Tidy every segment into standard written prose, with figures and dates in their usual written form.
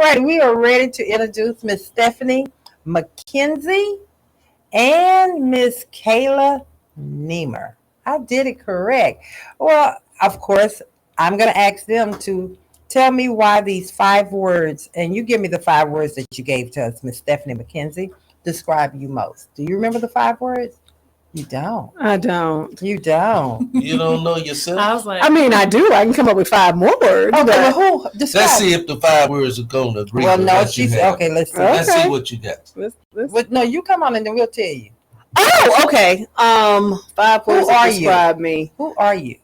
right, we are ready to introduce Miss Stephanie McKenzie and Miss Kayla Niemer. I did it correct. Well, of course, I'm going to ask them to tell me why these 5 words, and you give me the 5 words that you gave to us, Miss Stephanie McKenzie, describe you most. Do you remember the 5 words? You don't. I don't. You don't. You don't know yourself? I was like, I mean, I do. I can come up with 5 more words. Okay, but well, who? Describe. Let's see if the 5 words are going to agree. Well, with no, what you she's have. okay. Let's see. Let's Okay. see what you got. let's- But no, you come on and then we'll tell you. Oh, okay. 5 Who words are to you? describe me. Who are you?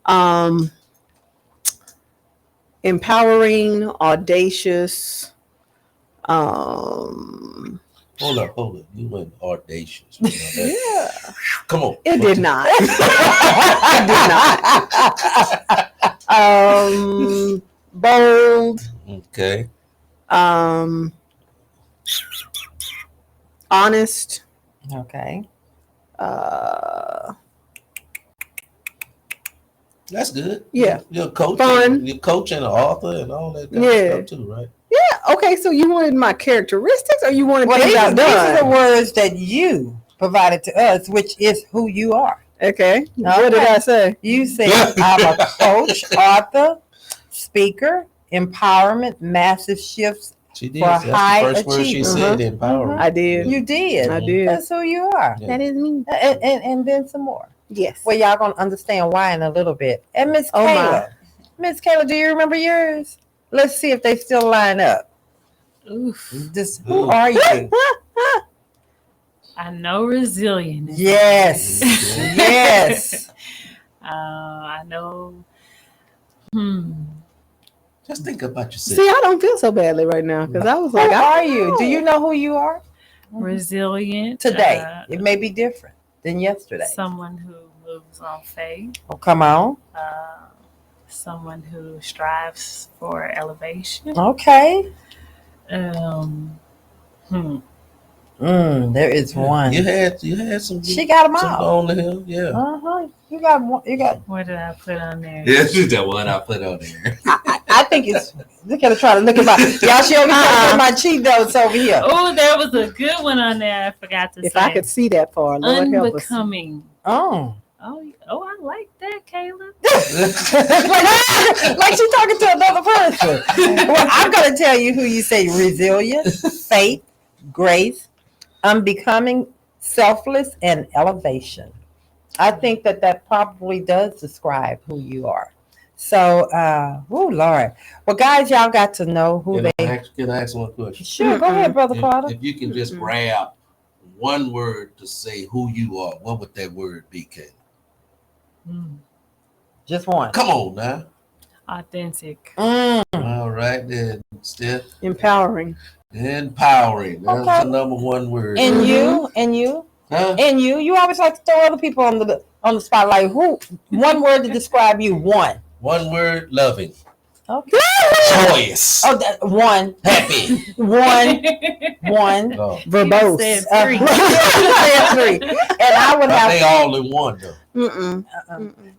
Empowering, audacious. Um, Hold up. You went audacious. You know that? yeah. Come on. It did not. It did not. Bold. Okay. Honest. Okay. That's good. Yeah. You're a coach. Fun. You're a coach and an author and all that kind Yeah. of stuff too, right? Yeah. Okay. So you wanted my characteristics, or you wanted Well, things these I've are the done? words that you provided to us, which is who you are. Okay. What did I say? You said I'm a coach, author, speaker, empowerment, massive shifts. She did. For That's high the first word she achiever. said, empowering. I did. You did. I did. That's who you are. Yeah. That is me. And then some more. Yes. Well, y'all gonna understand why in a little bit. And Miss Oh, my. Kayla, Miss Kayla, do you remember yours? Let's see if they still line up. oof. Just who are you? I know resilience. Yes, yes. I know. Just think about yourself. See, I don't feel so badly right now because I was Who like, I are you? Do you know who you are Resilient. today? It may be different than yesterday. Someone who moves on faith. Oh, come on. Someone who strives for elevation. Okay. There is one. You had some. She got them some all. on the hill. Yeah. You got one. You got. What did I put on there? Yeah, she's the one I put on there. I think it's. Look at her trying to look at my. Y'all, she over here trying to put my cheat notes over here. Oh, there was a good one on there. I forgot to if say. I could see that far, Lord help us. Unbecoming. Oh. Oh, I like that, Caleb. like she's talking to another person. Well, I'm going to tell you who you say: resilience, faith, grace, unbecoming, selfless, and elevation. I think that probably does describe who you are. So, oh Lord. Well, guys, y'all got to know who Can they. I ask one question? Sure, go ahead, Brother Carter. If you can just grab one word to say who you are, what would that word be, Kate? Just one. Come on now. Authentic. Mm. All right, then, Steph. Empowering. Empowering. That's Okay. the number one word. And you, Huh? and you always like to throw other people on the spotlight. Who? One word to describe you. One. One word, loving. Okay. Joyous. Oh, one. Happy. One. Oh. Verbose. said three. Three. And I would They have. all in one, though. Mm-mm.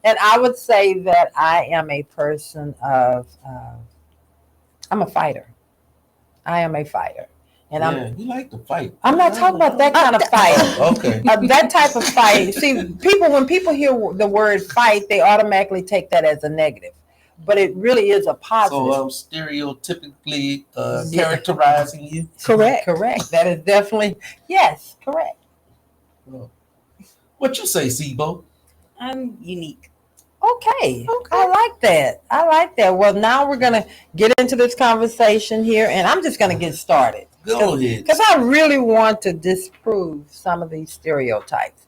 And I would say that I am a person of. I'm a fighter. I am a fighter, and Yeah, you like to fight. I'm not talking about that kind of fight. Okay. That type of fight. See, when people hear the word fight, they automatically take that as a negative, but it really is a positive. So I'm stereotypically characterizing you. Correct. Correct. That is definitely yes. Correct. What you say, Sibo? I'm unique. Okay. I like that. Well, now we're gonna get into this conversation here, and I'm just gonna get started. Go ahead. Because I really want to disprove some of these stereotypes.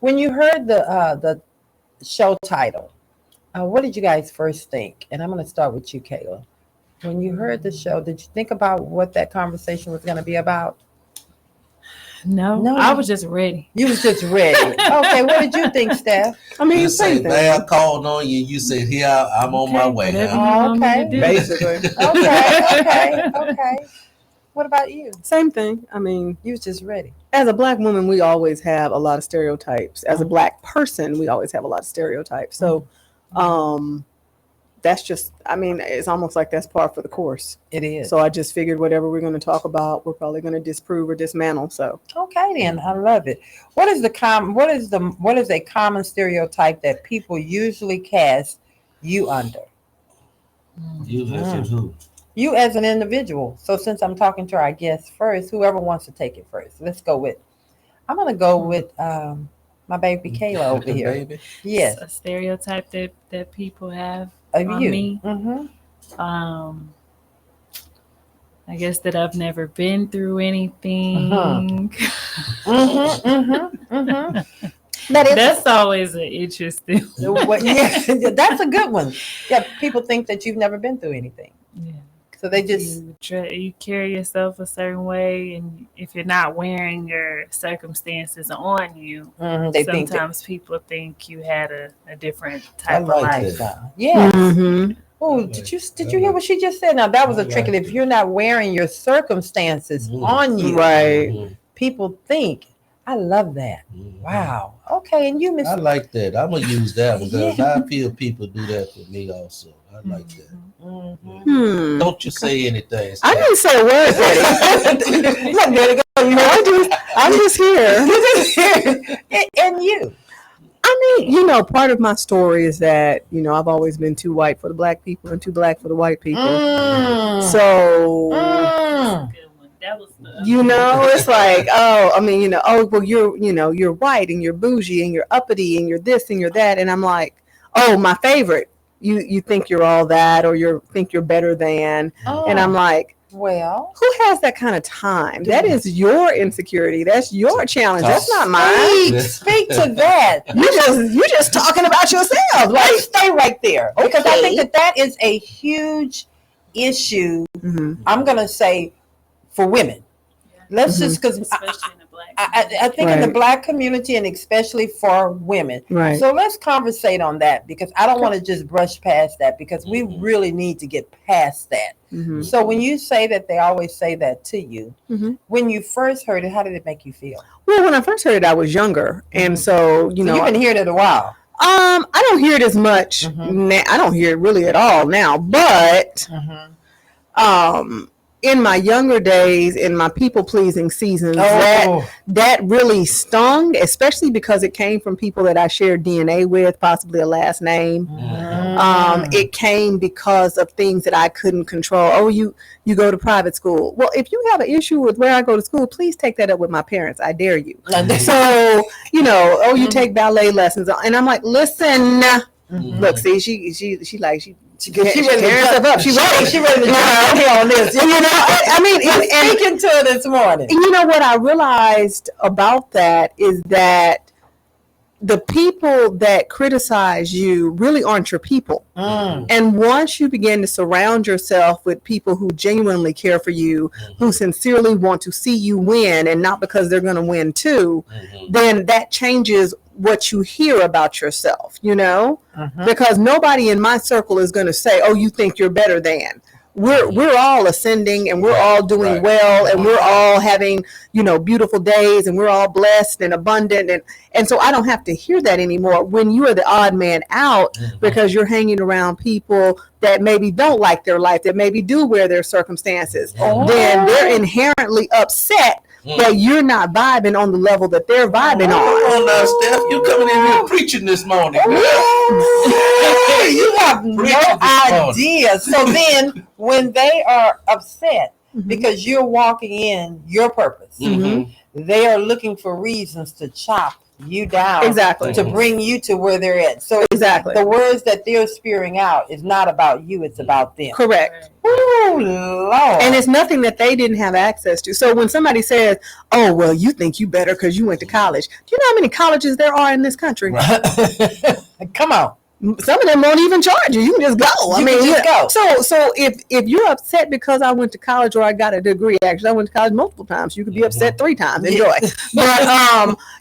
When you heard the show title, what did you guys first think? And I'm going to start with you, Kayla. When you heard the show, did you think about what that conversation was going to be about? No, I was just ready. You was just ready. Okay, what did you think, Steph? I mean, You same say, thing. man, I called on you. You said, here, I'm on my way. Whatever you Huh? want me to do. Basically. Okay. What about you? Same thing. I mean, You was just ready. as a black woman, we always have a lot of stereotypes. As a black person, we always have a lot of stereotypes. So, that's just, I mean, it's almost like that's par for the course. It is. So I just figured whatever we're going to talk about, we're probably going to disprove or dismantle. So Okay, then I love it. What is a common stereotype that people usually cast you under? You listen who? You as an individual. So since I'm talking to our guests first, whoever wants to take it first, let's go with. I'm gonna go with my baby Kayla over here. Baby. Yes, A stereotype that people have of on you. me. I guess that I've never been through anything. That's always an interesting. Yeah, that's a good one. Yeah, people think that you've never been through anything, Yeah. so they just You carry yourself a certain way, and if you're not wearing your circumstances on you, they think that. sometimes people think you had a different I type of like life. that. Yes. mhm. Oh, did you hear what she just said? Now that was a trick. And if you're not wearing your circumstances on you, Right. people think. I love that. Wow. Okay, and you, Miss. I like that. I'm gonna use that one because Yeah. I feel people do that for me also. I like that. Hmm. Don't you say anything. I didn't say a word, Betty. Look, there you go. You know, I'm just here. and you. I mean, part of my story is that, I've always been too white for the black people and too black for the white people. So, Good one. That was the it's like, well, you're white and you're bougie and you're uppity and you're this and you're that. And I'm like, oh, my favorite. You think you're all that, or you think you're better than. And I'm like, well, who has that kind of time? That is your insecurity. That's your challenge. That's not mine. speak to that. You're just talking about yourself. Like, stay right there because I Okay. think that is a huge issue. Mhm. I'm gonna say for women. Let's just because especially in the black. I think in the black community and especially for women. Right. So let's conversate on that because I don't want to just brush past that because we really need to get past that. Mhm. So when you say that they always say that to you, Mhm. when you first heard it, how did it make you feel? Well, when I first heard it, I was younger, and so So you've been hearing it a while. I don't hear it as much. I don't hear it really at all now. But in my younger days, in my people pleasing seasons, that really stung, especially because it came from people that I shared DNA with, possibly a last name. It came because of things that I couldn't control. Oh, you go to private school. Well, if you have an issue with where I go to school, please take that up with my parents. I dare you. So, you take ballet lessons. And I'm like, listen, look, see, she ready to on this. I mean, and speaking to her this morning. What I realized about that is that the people that criticize you really aren't your people. And once you begin to surround yourself with people who genuinely care for you, who sincerely want to see you win, and not because they're going to win too, then that changes what you hear about yourself, because nobody in my circle is going to say, oh, you think you're better than. We're all ascending and we're all doing well and we're all having, beautiful days and we're all blessed and abundant. And so I don't have to hear that anymore. When you are the odd man out because you're hanging around people that maybe don't like their life, that maybe do wear their circumstances, then they're inherently upset that you're not vibing on the level that they're vibing on. Come on now, Steph. You coming in here preaching this morning. You have no idea. So then when they are upset because you're walking in your purpose, they are looking for reasons to chop you down. Exactly. To bring you to where they're at. So exactly. The words that they're spewing out is not about you, it's about them. Correct. Oh, Lord. And it's nothing that they didn't have access to. So when somebody says, oh, well, you think you better because you went to college. Do you know how many colleges there are in this country? Come on. Some of them won't even charge you. You can just go. Go. So if you're upset because I went to college or I got a degree, actually I went to college multiple times. You could be upset 3 times. Enjoy. But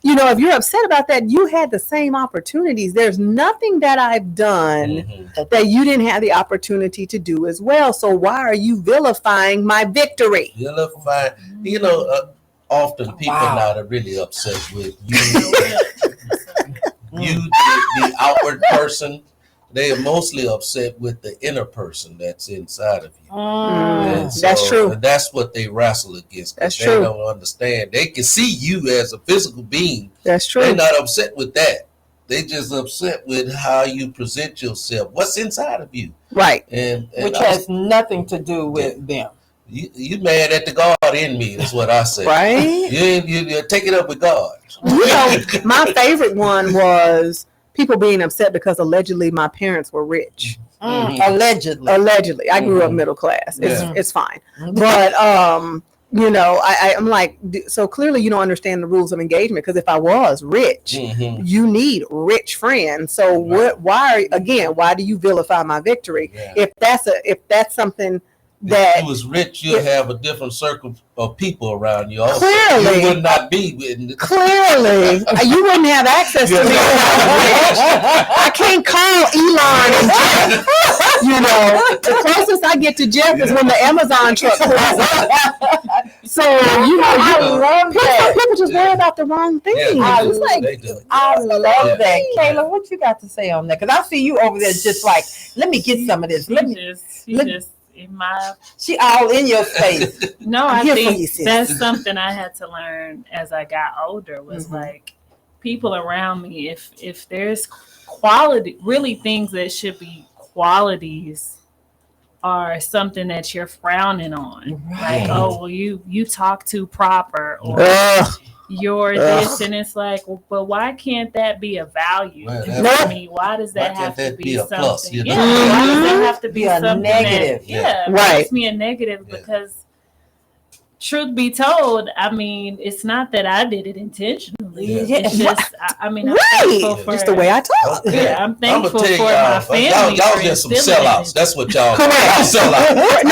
if you're upset about that, you had the same opportunities. There's nothing that I've done that you didn't have the opportunity to do as well. So why are you vilifying my victory? Vilifying. Often people now are really upset with you. You, the outward person, they are mostly upset with the inner person that's inside of you. And so, That's true. and that's what they wrestle against. That's They true. don't understand. They can see you as a physical being. That's true. They're not upset with that. They just upset with how you present yourself. What's inside of you, Right. and Which has nothing to do with them. you mad at the God in me. That's what I say. Right. You take it up with God. You know, my favorite one was people being upset because allegedly my parents were rich. Allegedly. Allegedly, I grew up middle class. It's fine, but you know, I'm like, so clearly you don't understand the rules of engagement, because if I was rich, you need rich friends. So why do you vilify my victory? Yeah. If that's something If that you was rich, you'd have a different circle of people around you. Also. Clearly. You would not be with. clearly you wouldn't have access to me. I can't call Elon and Jeff. You know, the closest I get to Jeff is when the Amazon truck pulls up. So you know, I love that. people just worry about the wrong thing. Yeah, It's like, they do. I love that. Yeah. Kayla, what you got to say on that? Because I see you over there just like, let me get some of this. She just in my She all in your face. no, I Here for you, think sis. that's something I had to learn as I got older, was like people around me, if there's quality, really things that should be qualities are something that you're frowning on. Right. Like, oh well, you talk too proper, or you're this, and it's like, well, but why can't that be a value? Well, I mean, why does that why have can't to that be be a something? plus, you know? Yeah, why does that have to be Be a something negative. that, Right. makes me a negative? Yeah. Because truth be told, I mean, it's not that I did it intentionally. Yeah. It's just, I mean, I'm right, thankful for just the way I talk. Yeah, I'm thankful I'ma for tell my y'all, family. Y'all for just some instilling sellouts. it. That's what y'all. Correct. Y'all sellouts. No,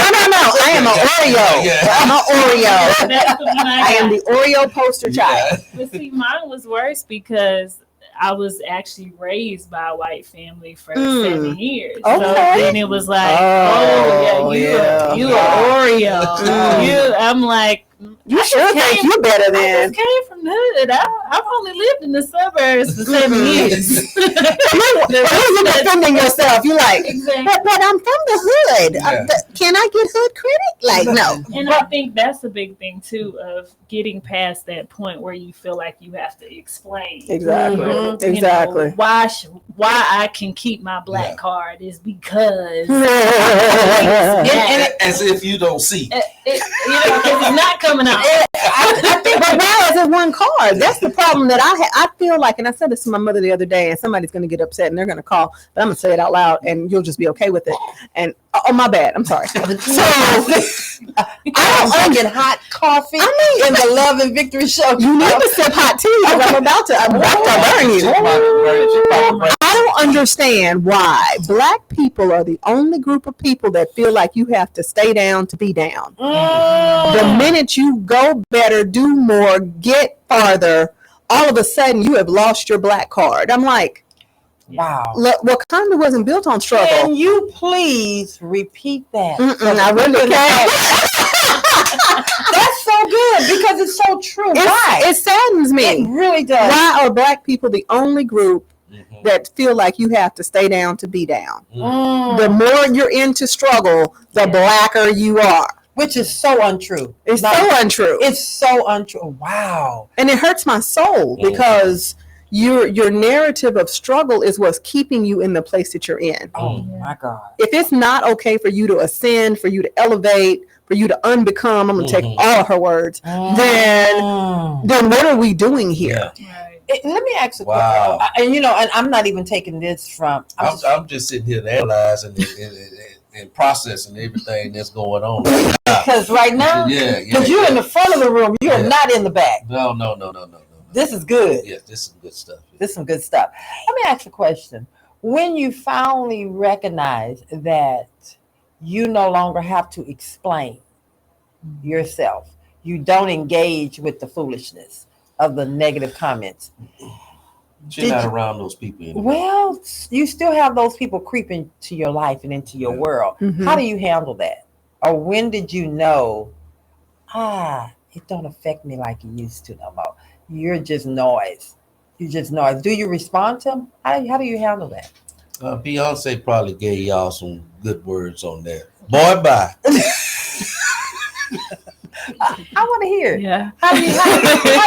I am an Oreo. Yeah. I'm an Oreo. That's the one I am the Oreo poster child. But see, mine was worse because I was actually raised by a white family for 7 years. So Okay. then it was like, Oh, you are Oreo. I'm like, You should think you better I than. just came from the hood. I've only lived in the suburbs for 7 years. You're defending yourself. You're like, Exactly. but I'm from the hood. Yeah. Can I get hood credit? Like, no. And I think that's a big thing too, of getting past that point where you feel like you have to explain. Exactly. Mhm. You know, Exactly. why I can keep my black card is because As if you don't see. because it's not coming out. I think, but why is it one card? That's the problem that I feel like, and I said this to my mother the other day, and somebody's going to get upset and they're going to call, but I'm going to say it out loud and you'll just be okay with it. And oh, my bad. I'm sorry. So I get hot coffee in the Love and Victory show. you need to sip hot tea because I'm about to burn you. I don't understand why Black people are the only group of people that feel like you have to stay down to be down. The minute you go better, do more, get farther, all of a sudden you have lost your black card. I'm like, Wow. look, Wakanda wasn't built on struggle. Can you please repeat that? I really can't. That's so good because it's so true. Why? It saddens It me. really does. Why are Black people the only group that feel like you have to stay down to be down? The more you're into struggle, the blacker you are. Which is so untrue. It's Like, so untrue. It's so untrue. Wow. And it hurts my soul because your narrative of struggle is what's keeping you in the place that you're in. Oh my God. If it's not okay for you to ascend, for you to elevate, for you to unbecome, I'm going to take all of her words, then what are we doing here? Right. Let me ask a Wow. question. And you know, and I'm not even taking this from. I'm just sitting here analyzing and processing everything that's going on. Because right now, Yeah. because you're in the front of the room, you're not in the back. No. This is good. Yeah, this is good stuff. This is some good stuff. Let me ask you a question. When you finally recognize that you no longer have to explain yourself, you don't engage with the foolishness of the negative comments. You're not around those people anymore. Well, you still have those people creeping to your life and into your world. How do you handle that? Or when did you know, it don't affect me like it used to no more? You're just noise. You just noise. Do you respond to them? How do you handle that? Beyonce probably gave y'all some good words on there. Boy, bye. I want to hear. Yeah. How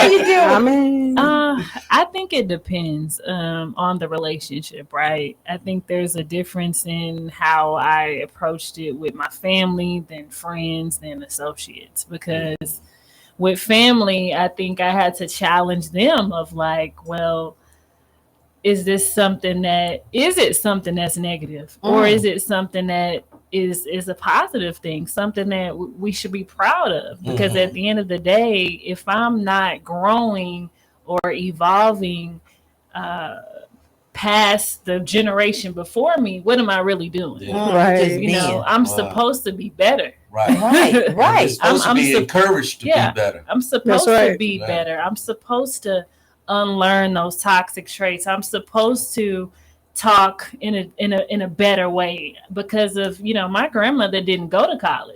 you doing? I mean, I think it depends on the relationship, right? I think there's a difference in how I approached it with my family, then friends, then associates. Because with family, I think I had to challenge them of like, well, is it something that's negative, or is it something that is a positive thing, something that we should be proud of? Because at the end of the day, if I'm not growing or evolving past the generation before me, what am I really doing? Yeah. Right. Just You know, being. I'm supposed to be better. Right. Right, You're right. supposed to be encouraged to yeah. be better. I'm supposed to right. be Right. better. I'm supposed to unlearn those toxic traits. I'm supposed to talk in a better way because of, my grandmother didn't go to college.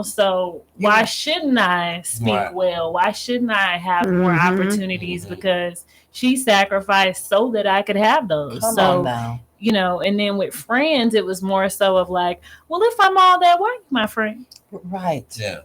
So why shouldn't I speak Right. well? Why shouldn't I have more opportunities? Because she sacrificed so that I could have those. Come so on now. and then with friends, it was more so of like, well, if I'm all that, why are you my friend? Right. Yeah.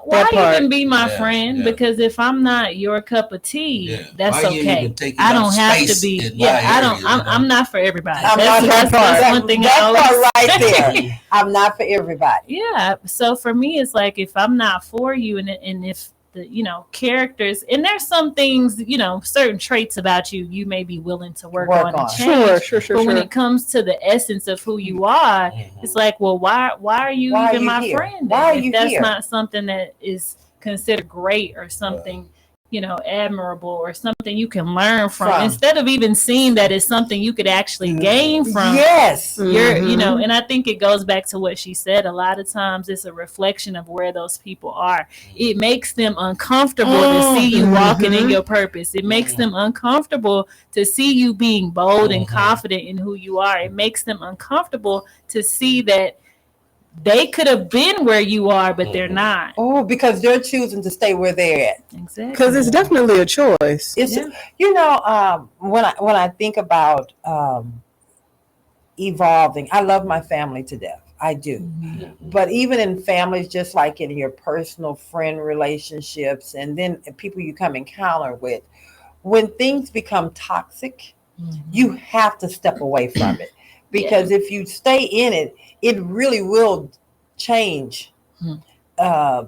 Why That part. even be my Yeah, friend? yeah. Because if I'm not your cup of tea, Yeah. that's Why you okay. even taking I up don't have to space be. in my I don't. area, I'm not for everybody. I'm that's not that's one thing I that always. part right there. I'm not for everybody. Yeah. So for me, it's like if I'm not for you, and if the characters, and there's some things, certain traits about you, you may be willing to work on and change. Sure. But when it comes to the essence of who you are, it's like, well, why are you Why are even you my here? friend? Why are If you that's here? not something that is considered great or something, admirable or something you can learn from, instead of even seeing that it's something you could actually gain from. Yes. And I think it goes back to what she said. A lot of times it's a reflection of where those people are. It makes them uncomfortable to see you walking in your purpose. It makes them uncomfortable to see you being bold and confident in who you are. It makes them uncomfortable to see that they could have been where you are, but they're not. Oh, because they're choosing to stay where they're at. Exactly. Because it's definitely a choice. It's when I think about evolving, I love my family to death. I do. But even in families, just like in your personal friend relationships, and then people you come encounter with, when things become toxic, you have to step away from it. Because if you stay in it, it really will change. It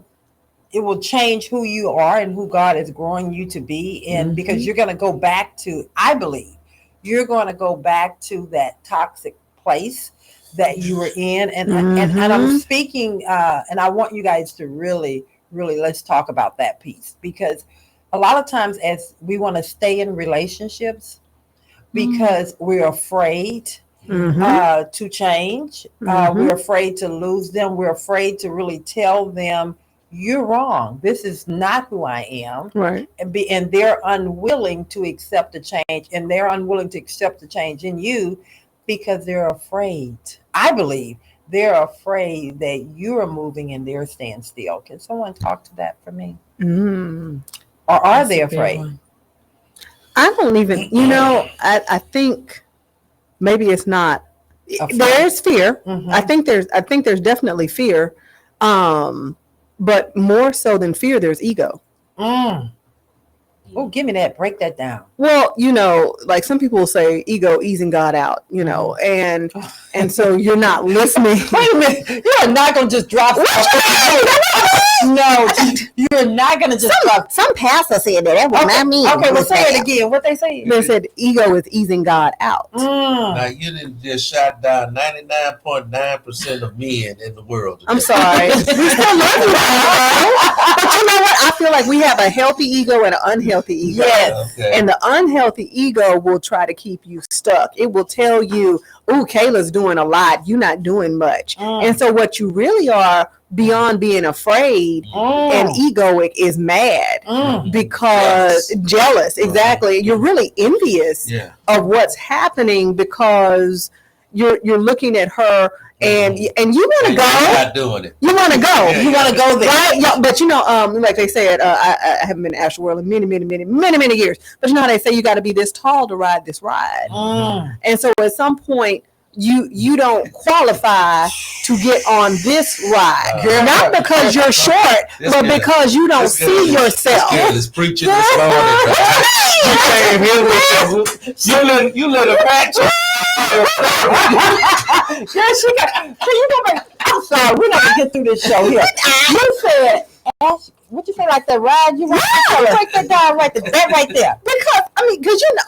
will change who you are and who God is growing you to be. And because you're going to go back to, I believe, you're going to go back to that toxic place that you were in. And I'm speaking, and I want you guys to really, let's talk about that piece. Because a lot of times as we want to stay in relationships because we're afraid to change. We're afraid to lose them. We're afraid to really tell them, you're wrong. This is not who I am. Right. And they're unwilling to accept the change. And they're unwilling to accept the change in you because they're afraid. I believe they're afraid that you're moving and they're staying still. Can someone talk to that for me? Or are they afraid? I don't even, I think maybe it's not. There is fear. I think there's definitely fear. But more so than fear, there's ego. Oh, give me that. Break that down. Well, like some people will say ego easing God out, and so you're not listening. Wait a minute. You're not going to just drop No, you're not going to just drop. Some pastor said that was not me. Okay, well, say it again. What they say? They said ego is easing God out. Now, you didn't just shot down 99.9% of men in the world today. I'm sorry. We still love you. But you know what? I feel like we have a healthy ego and an unhealthy ego. Yes. Okay. And the unhealthy ego will try to keep you stuck. It will tell you, oh, Kayla's doing a lot. You're not doing much. And so what you really are, beyond being afraid and egoic, is mad because jealous. Exactly. You're really envious of what's happening because you're looking at her and you want to You're go. not doing it. You want to go. Yeah, You want to go there. Right? Yeah, but like they said, I haven't been in the astral world in many years. But you know how they say you got to be this tall to ride this ride. And so at some point, you don't qualify to get on this ride. Not because you're short, but because you don't see yourself. This preaching this morning. You came here with you let a patch. I'm sorry, we're not gonna get through this show here. You said, Ash, what you say, like the ride you want? Break that down right there. That right there. Because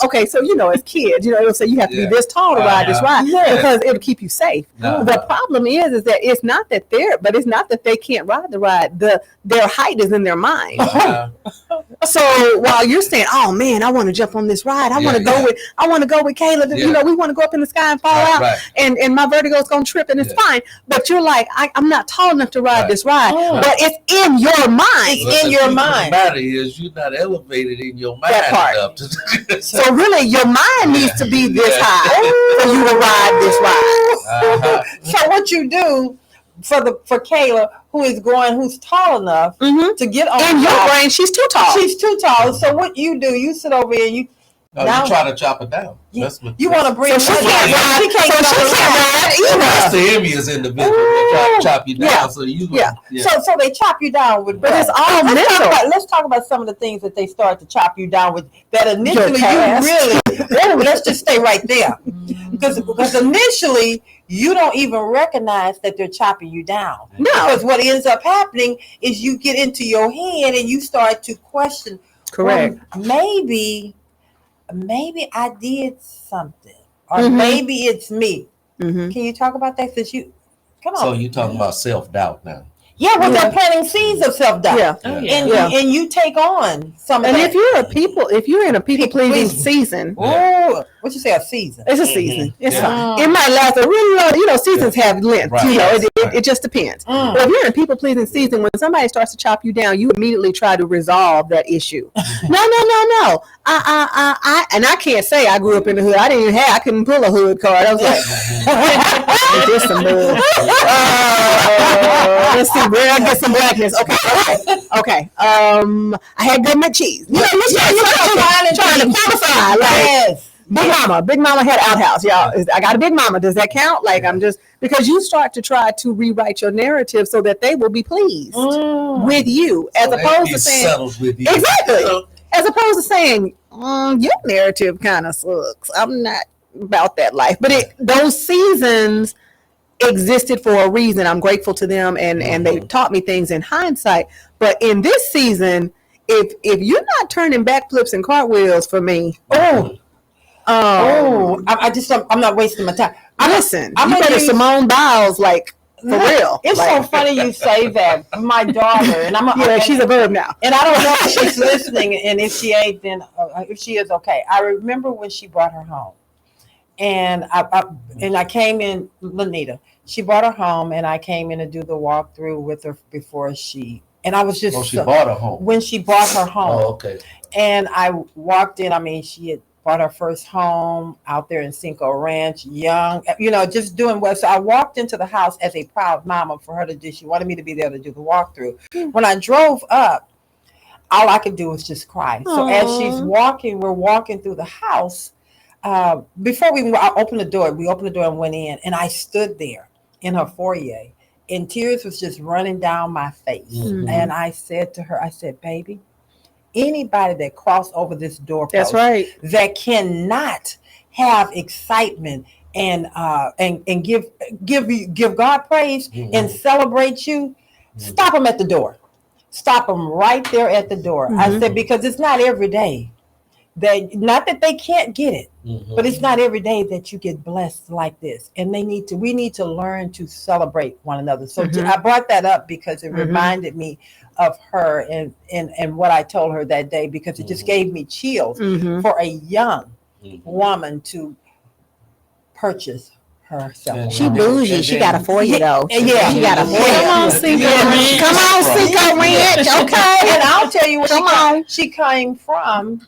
okay, so as kids, it'll say you have to be this tall to ride this ride because it'll keep you safe. The problem is that it's not that they can't ride the ride. Their height is in their mind. So while you're saying, "Oh man, I want to jump on this ride. I want to go with Caleb. We want to go up in the sky and fall out, and my vertigo's gonna trip, and it's fine." But you're like, I'm not tall enough to ride this ride. But it's in your mind. It's in your mind. The matter is, you're not elevated in your mind That part. enough to. So really, your mind needs to be this high for you to ride this ride. So what you do for Kayla, who's tall enough to get on in your brain, she's too tall. She's too tall. So what you do, you sit over here and you try to chop it down. You want to bring she can't ride. She can't ride either. That's the envious individual. They try to chop you down, so you. So they chop you down with, but it's all mental. Let's talk about some of the things that they start to chop you down with. That initially you really. Let's just stay right there, because initially you don't even recognize that they're chopping you down. No, because what ends up happening is you get into your head and you start to question. Correct. Well, maybe I did something, or maybe it's me. Can you talk about that? Since you come on. So you talking about self-doubt now? Yeah, they're planting seeds of self-doubt. And you take on some of that. And if you're in a people-pleasing season. Oh, what you say, a season? It's a season. It's fine. It might last a really long, seasons have length. It just depends. But if you're in a people-pleasing season, when somebody starts to chop you down, you immediately try to resolve that issue. No. I can't say I grew up in the hood. I couldn't pull a hood card. I was like, just some hood. Let's see where I get some blackness. Okay. I had good and cheese. You're trying to qualify. Like, Big Mama had outhouse, y'all. I got a Big Mama. Does that count? Like, I'm just, because you start to try to rewrite your narrative so that they will be pleased with you, as opposed to saying settles with you. Exactly. As opposed to saying your narrative kind of sucks. I'm not about that life. But those seasons existed for a reason. I'm grateful to them, and they taught me things in hindsight. But in this season, if you're not turning backflips and cartwheels for me, I'm not wasting my time. Listen, you better Simone Biles, like, for real. It's so funny you say that. My daughter, and she's a verb now, and I don't know if she's listening, and if she ain't, then if she is, okay. I remember when she brought her home, and I came in, Lanita. She brought her home, and I came in to do the walkthrough with her before and I was just. She bought her home. When she bought her home. Oh, okay. And I walked in. She had bought her first home out there in Cinco Ranch, young, just doing well. So I walked into the house as a proud mama for her to do. She wanted me to be there to do the walkthrough. When I drove up, all I could do was just cry. So as we're walking through the house. Before I opened the door, we opened the door and went in, and I stood there in her foyer, and tears was just running down my face. And I said to her, baby, anybody that crossed over this doorpost, that's right, that cannot have excitement and give God praise and celebrate you, stop them at the door. Stop them right there at the door. I said, because it's not every day. Not that they can't get it, but it's not every day that you get blessed like this. And we need to learn to celebrate one another. So I brought that up because it reminded me of her and what I told her that day, because it just gave me chills for a young woman to purchase herself. She bougie. She got a foyer though. Yeah, she got a foyer. Come on, Cinco Ranch. Okay, and I'll tell you where she came from.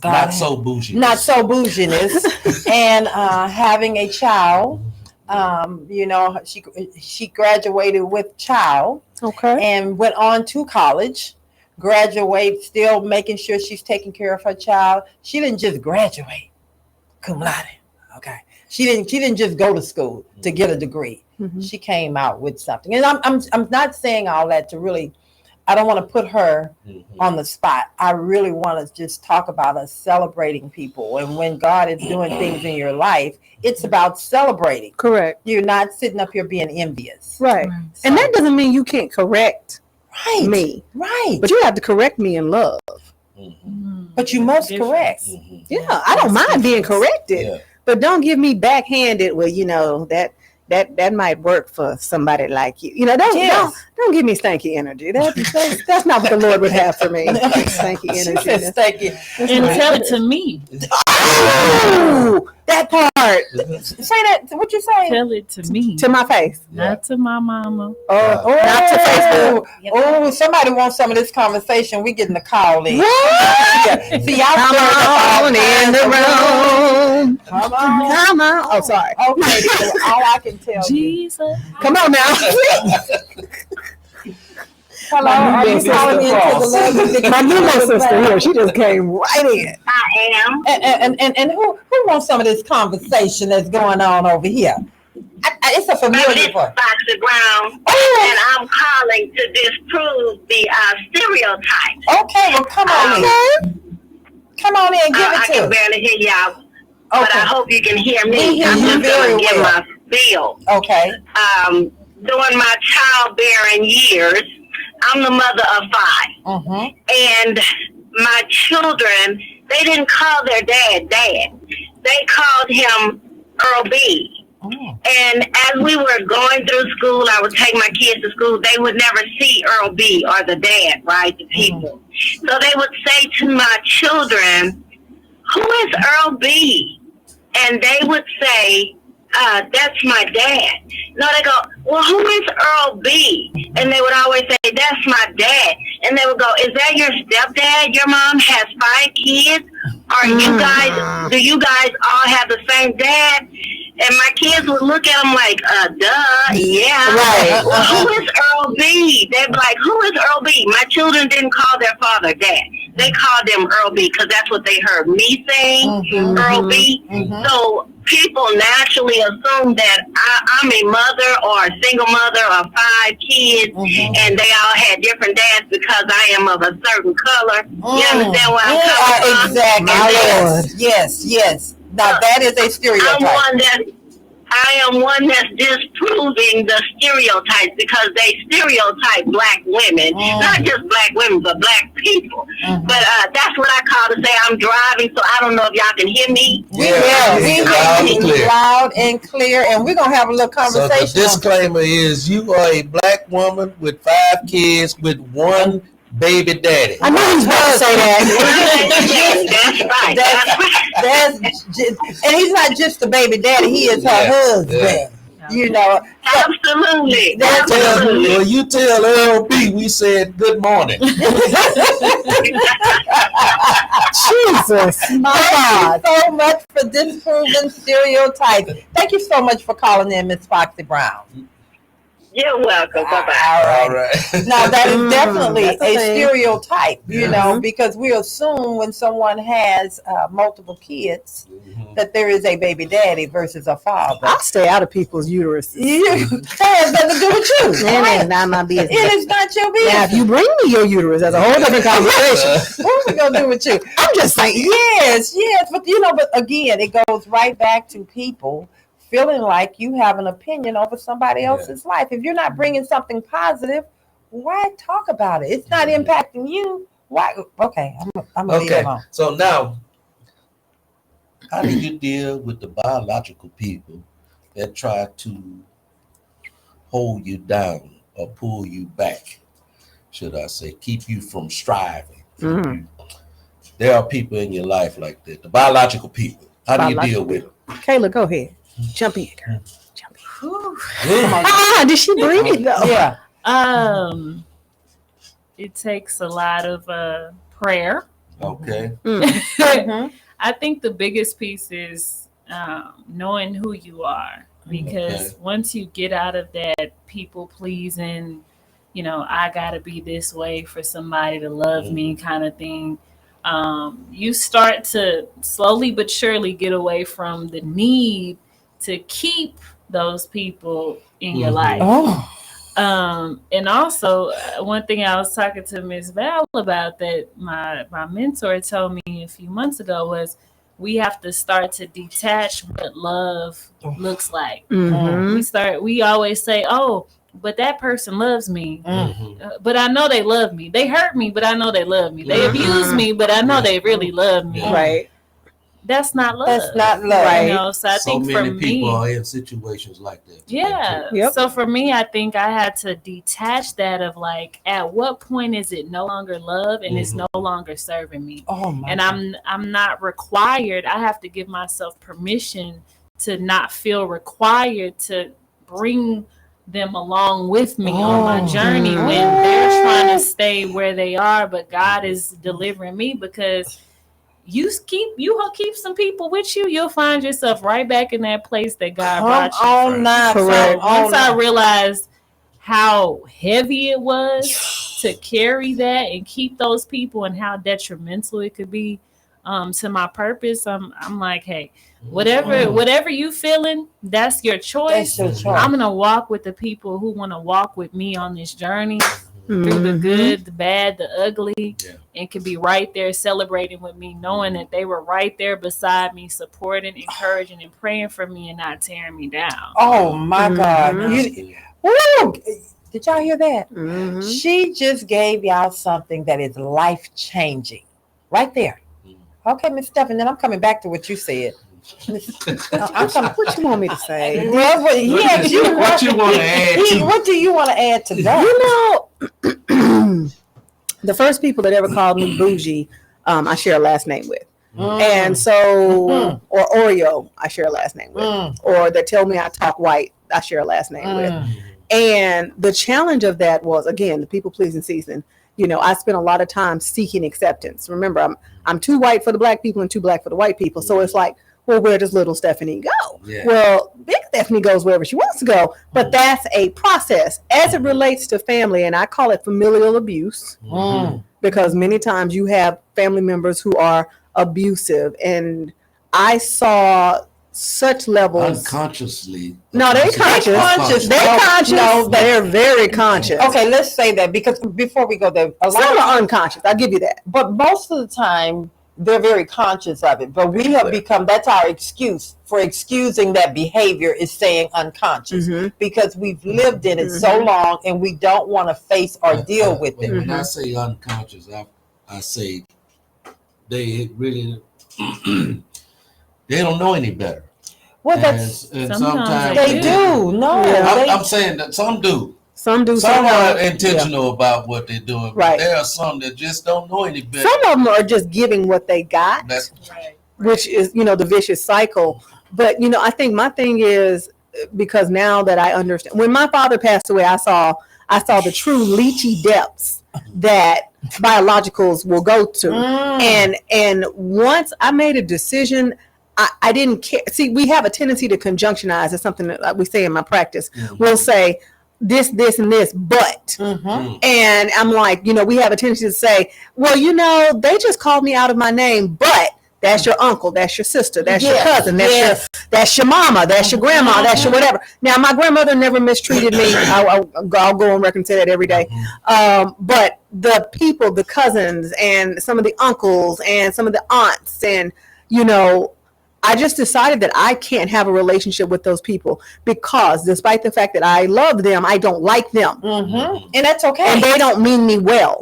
Not so bougie. Not so bouginess, and having a child You know, she graduated with child Okay. and went on to college. Graduate, still making sure she's taking care of her child. She didn't just graduate cum laude. Okay, she didn't just go to school to get a degree. Mhm. She came out with something, and I'm not saying all that to really. I don't want to put her on the spot. I really want to just talk about us celebrating people, and when God is doing things in your life, it's about celebrating. Correct. You're not sitting up here being envious. Right. So- And that doesn't mean you can't correct Right. me, Right. but you have to correct me in love. But you must Difference. correct. Yeah, I don't mind being corrected, Yeah. but don't give me backhanded. Well, you know that might work for somebody like you. You know, don't give me stanky energy. That's not what the Lord would have for me. Stanky She energy. said stanky. And tell it to me. Ooh, that part. Say that. What you say? Tell it to me. To my face. Not to my mama. Oh, Not to Facebook. Oh, somebody wants some of this conversation. We getting the call in. What? Yeah. See, y'all Come on in the room. Come on. Come on. Oh, sorry. Okay, then, all I can tell you. Jesus. Come on now. Hello, are you calling into the love? My new little sister here, she just came right in. I am. And who wants some of this conversation that's going on over here? It's a This familiar is voice. Foxy Brown, Oh, and I'm calling to disprove the stereotypes. okay, well, come on in. Come on in, give I it can to us. barely hear y'all, but I Okay, hope you can hear We me. hear I'm you just very going to give well. my spiel. okay. During my childbearing years, I'm the mother of 5. Mm-hmm. And my children, they didn't call their dad Dad. They called him Earl B. Mm. And as we were going through school, I would take my kids to school. They would never see Earl B or the dad, right? The people. So they would say to my children, "Who is Earl B?" And they would say, "That's my dad." No, they go, "Well, who is Earl B?" And they would always say, "That's my dad." And they would go, "Is that your stepdad? Your mom has 5 kids? Are you guys, do you guys all have the same dad?" And my kids would look at them like, duh, yeah. Right. Well, who is Earl B? They'd be like, "Who is Earl B?" My children didn't call their father Dad. They called him Earl B because that's what they heard me saying, Mhm. Earl B. Mhm. So people naturally assume that I'm a mother or a single mother of 5 kids, Mhm. and they all had different dads because I am of a certain color. You understand where I'm Yeah, coming from? exactly. My Lord. Yes. Now that is a stereotype. I am one that's disproving the stereotypes because they stereotype black women, not just black women, but black people. Mhm. But that's what I call to say I'm driving, so I don't know if y'all can hear me. Yeah, we loud and hear you clear. loud and clear, and we're gonna have a little So the conversation. disclaimer is you are a black woman with 5 kids with 1 baby daddy. I knew he was about to say that. That's right. That's right. That's just, and he's not just the baby daddy; he is her Yeah, husband. yeah. You know, Absolutely. That's Absolutely. Well, you tell Earl B we said good morning. Jesus. thank you so much for disproving stereotypes. Thank you so much for calling in, Miss Foxy Brown. You're welcome. Bye-bye. All right. Now that is definitely That's a a thing. stereotype, you Yeah. know, because we assume when someone has multiple kids that there is a baby daddy versus a father. I stay out of people's uteruses. That has nothing to do with you. And it's not my business. It is not your business. Now, if you bring me your uterus, that's a whole different conversation. What are we gonna do with you? I'm just saying. Yes, but but again, it goes right back to people feeling like you have an opinion over somebody else's life. If you're not bringing something positive, why talk about it? It's not impacting you. Why? Okay, I'm gonna leave it Okay. alone. So now, how do you deal with the biological people that try to hold you down or pull you back? Should I say, keep you from striving? Mm. There are people in your life like that. The biological people. How do you deal with them? Kayla, go ahead. Jump in, girl. Jump in. Mm. Did she breathe though? Yeah. It takes a lot of prayer. Okay. Mhm. I think the biggest piece is knowing who you are because once you get out of that people pleasing, I gotta be this way for somebody to love me kind of thing, you start to slowly but surely get away from the need to keep those people in your life. And also, one thing I was talking to Miss Val about that my mentor told me a few months ago was we have to start to detach what love looks like. We always say, oh, but that person loves me. But I know they love me. They hurt me, but I know they love me. They abuse me, but I know they really love me. Right. That's not love. That's not love. Right. So I think many for people me, are in situations like that. Yeah. Yep. So for me, I think I had to detach that of like, at what point is it no longer love and it's no longer serving me? And I'm not required. I have to give myself permission to not feel required to bring them along with me on my journey when they're trying to stay where they are, but God is delivering me, because you keep some people with you, you'll find yourself right back in that place that God brought you from. Correct. So once I realized how heavy it was to carry that and keep those people and how detrimental it could be to my purpose, I'm like, hey, whatever you feeling, that's your choice. I'm gonna walk with the people who want to walk with me on this journey through the good, the bad, the ugly, and can be right there celebrating with me, knowing that they were right there beside me, supporting, encouraging, and praying for me and not tearing me down. Oh my God. Did y'all hear that? She just gave y'all something that is life-changing right there. Okay, Miss Stephanie, then I'm coming back to what you said. What you want me to say? Well, he asked you what you want to add to? What do you want to add to that? The first people that ever called me bougie, I share a last name with. And so, or Oreo, I share a last name with. Or that tell me I talk white, I share a last name with. And the challenge of that was, again, the people pleasing season. I spent a lot of time seeking acceptance. Remember, I'm too white for the black people and too black for the white people. So it's like, well, where does little Stephanie go? Well, big Stephanie goes wherever she wants to go. But that's a process as it relates to family. And I call it familial abuse because many times you have family members who are abusive. And I saw such levels unconsciously. No, they're conscious. They're conscious. No, they're very conscious. Okay, let's say that, because before we go there, some are unconscious. I'll give you that. But most of the time, they're very conscious of it. But we have become, that's our excuse for excusing that behavior, is saying unconscious, because we've lived in it so long and we don't want to face or deal with it. When I say unconscious, I say they really they don't know any better. Well, that's and sometimes they do. No, I'm saying that some do. Some do. Some are intentional about what they're doing. Right. But there are some that just don't know any better. Some of them are just giving what they got, which is, the vicious cycle. But, I think my thing is, because now that I understand, when my father passed away, I saw the true leechy depths that biologicals will go to. And once I made a decision, I didn't care. See, we have a tendency to conjunctionize. It's something that we say in my practice. We'll say this, and this, but. And I'm like, we have a tendency to say, well, they just called me out of my name, but that's your uncle, that's your sister, that's your cousin, that's your mama, that's your grandma, that's your whatever. Now, my grandmother never mistreated me. I'll go on record and say that every day. But the people, the cousins, and some of the uncles, and some of the aunts, and I just decided that I can't have a relationship with those people, because despite the fact that I love them, I don't like them. And that's okay. And they don't mean me well.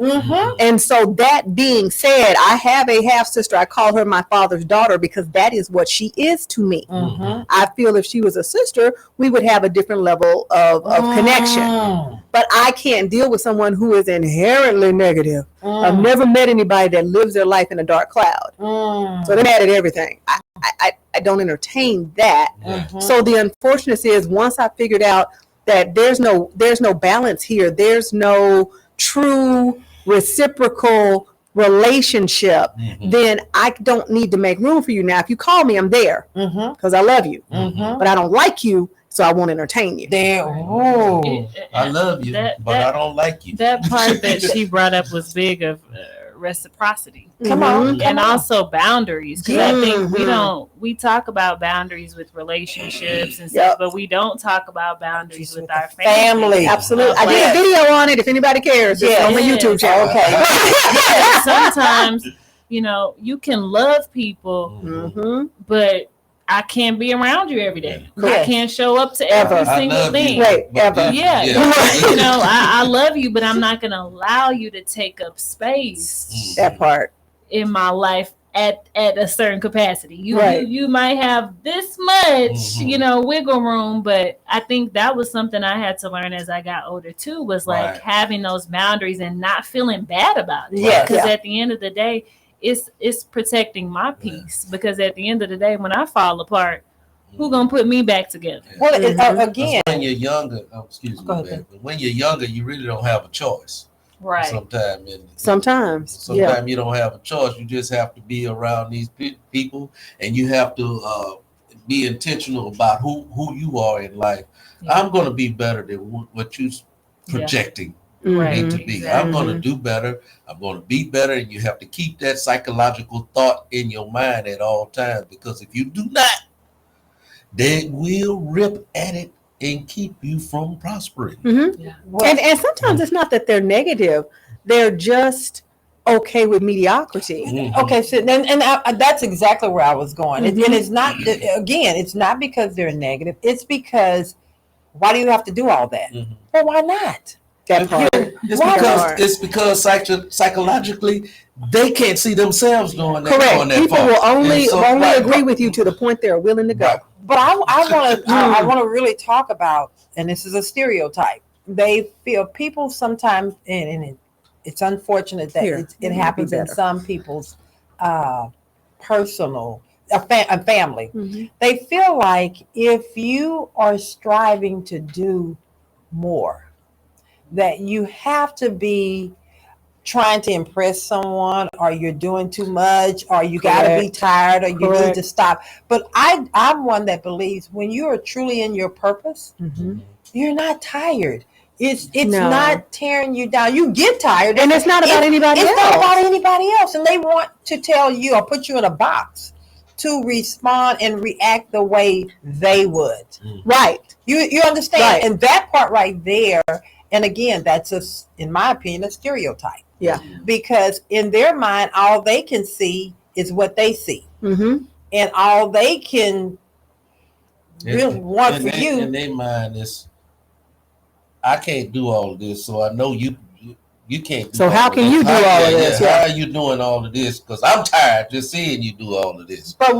And so, that being said, I have a half sister. I call her my father's daughter because that is what she is to me. I feel if she was a sister, we would have a different level of connection. But I can't deal with someone who is inherently negative. I've never met anybody that lives their life in a dark cloud. So they're mad at everything. I don't entertain that. So the unfortunate is, once I figured out that there's no balance here, there's no true reciprocal relationship, then I don't need to make room for you. Now, if you call me, I'm there because I love you, but I don't like you. so I won't entertain you. There. Oh. I love you, but I don't like you. That part that she brought up was big of reciprocity. Come on. And also boundaries, because I think Mhm. we talk about boundaries with relationships and stuff, but we don't talk about boundaries with our family. Absolutely. I did Yes. a video on it. If anybody cares, it's on my Yes. YouTube channel. Okay. Sometimes, you can love people, Mm-hmm. but I can't be around you every day. Yes. I can't show up to Ever. every I single love thing. you, Right, but ever. Yeah. I love you, but I'm not going to allow you to take up space That part. in my life at a certain capacity. Right. You might have this much, Mhm. wiggle room, but I think that was something I had to learn as I got older too, was like Right. having those boundaries and not feeling bad about it. Yes. Because at the end of the day, it's protecting my peace. Because at the end of the day, when I fall apart, who gonna put me back together? Well, Mhm. again, When you're younger, excuse me, Go ahead, man, but when you're younger, you really don't have a choice. Right. Sometimes. Yeah. You don't have a choice. You just have to be around these people, and you have to be intentional about who you are in life. Yeah. I'm going to be better than what you projecting Right. me to be. Exactly. I'm going to do better. I'm going to be better, and you have to keep that psychological thought in your mind at all times, because if you do not, they will rip at it and keep you from prospering. Mm-hmm. Yeah. And sometimes it's not that they're negative; they're just okay with mediocrity. Mhm. okay, so that's exactly where I was going. Mhm. And it's not, again, it's not because they're negative. It's because why do you have to do all that? Mhm. Well, why not? That part. It's because psychologically they can't see themselves going that, Correct. going that People far. will only And so, agree with you to the point they're willing to go. Right. But I want to really talk about, and this is a stereotype. They feel people sometimes, and it's unfortunate that Here, it happens in better. some people's personal a family. Mhm. They feel like if you are striving to do more, that you have to be trying to impress someone, or you're doing too much, or you got to be Correct. tired, or you need Correct. to stop. But I'm one that believes when you are truly in your purpose, Mhm. you're not tired. It's No. not tearing you down. You get tired, And it's not about anybody It's else. not about anybody else, and they want to tell you or put you in a box to respond and react the way they would. Right. You understand? Right. And that part right there, and again, that's in my opinion, a stereotype. Yeah. Because in their mind, all they can see is what they see. Mm-hmm. And all they can really want for you. In their mind is, I can't do all of this, so I know you can't do So all how of can this. you do all of this? How Yeah. are you doing all of this? Because I'm tired just seeing you do all of this. But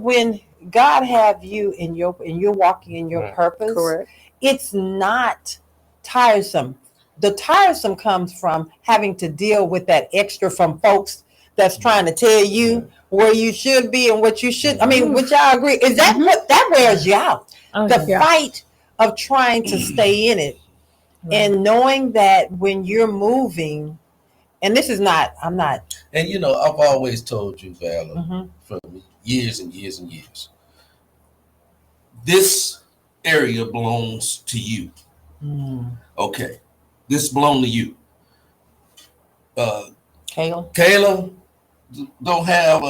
when God have you and you're walking in your Right. purpose, Correct. it's not tiresome. The tiresome comes from having to deal with that extra from folks that's trying to tell you where you should be and what you should. I mean, which I agree. Is that what that wears you out? Oh, The yeah. fight of trying to stay in it, and knowing that when you're moving, and this is not, I'm not. And I've always told you, Vala, Mhm. for years and years and years, this area belongs to you. Okay, this belongs to you. Kayla, don't have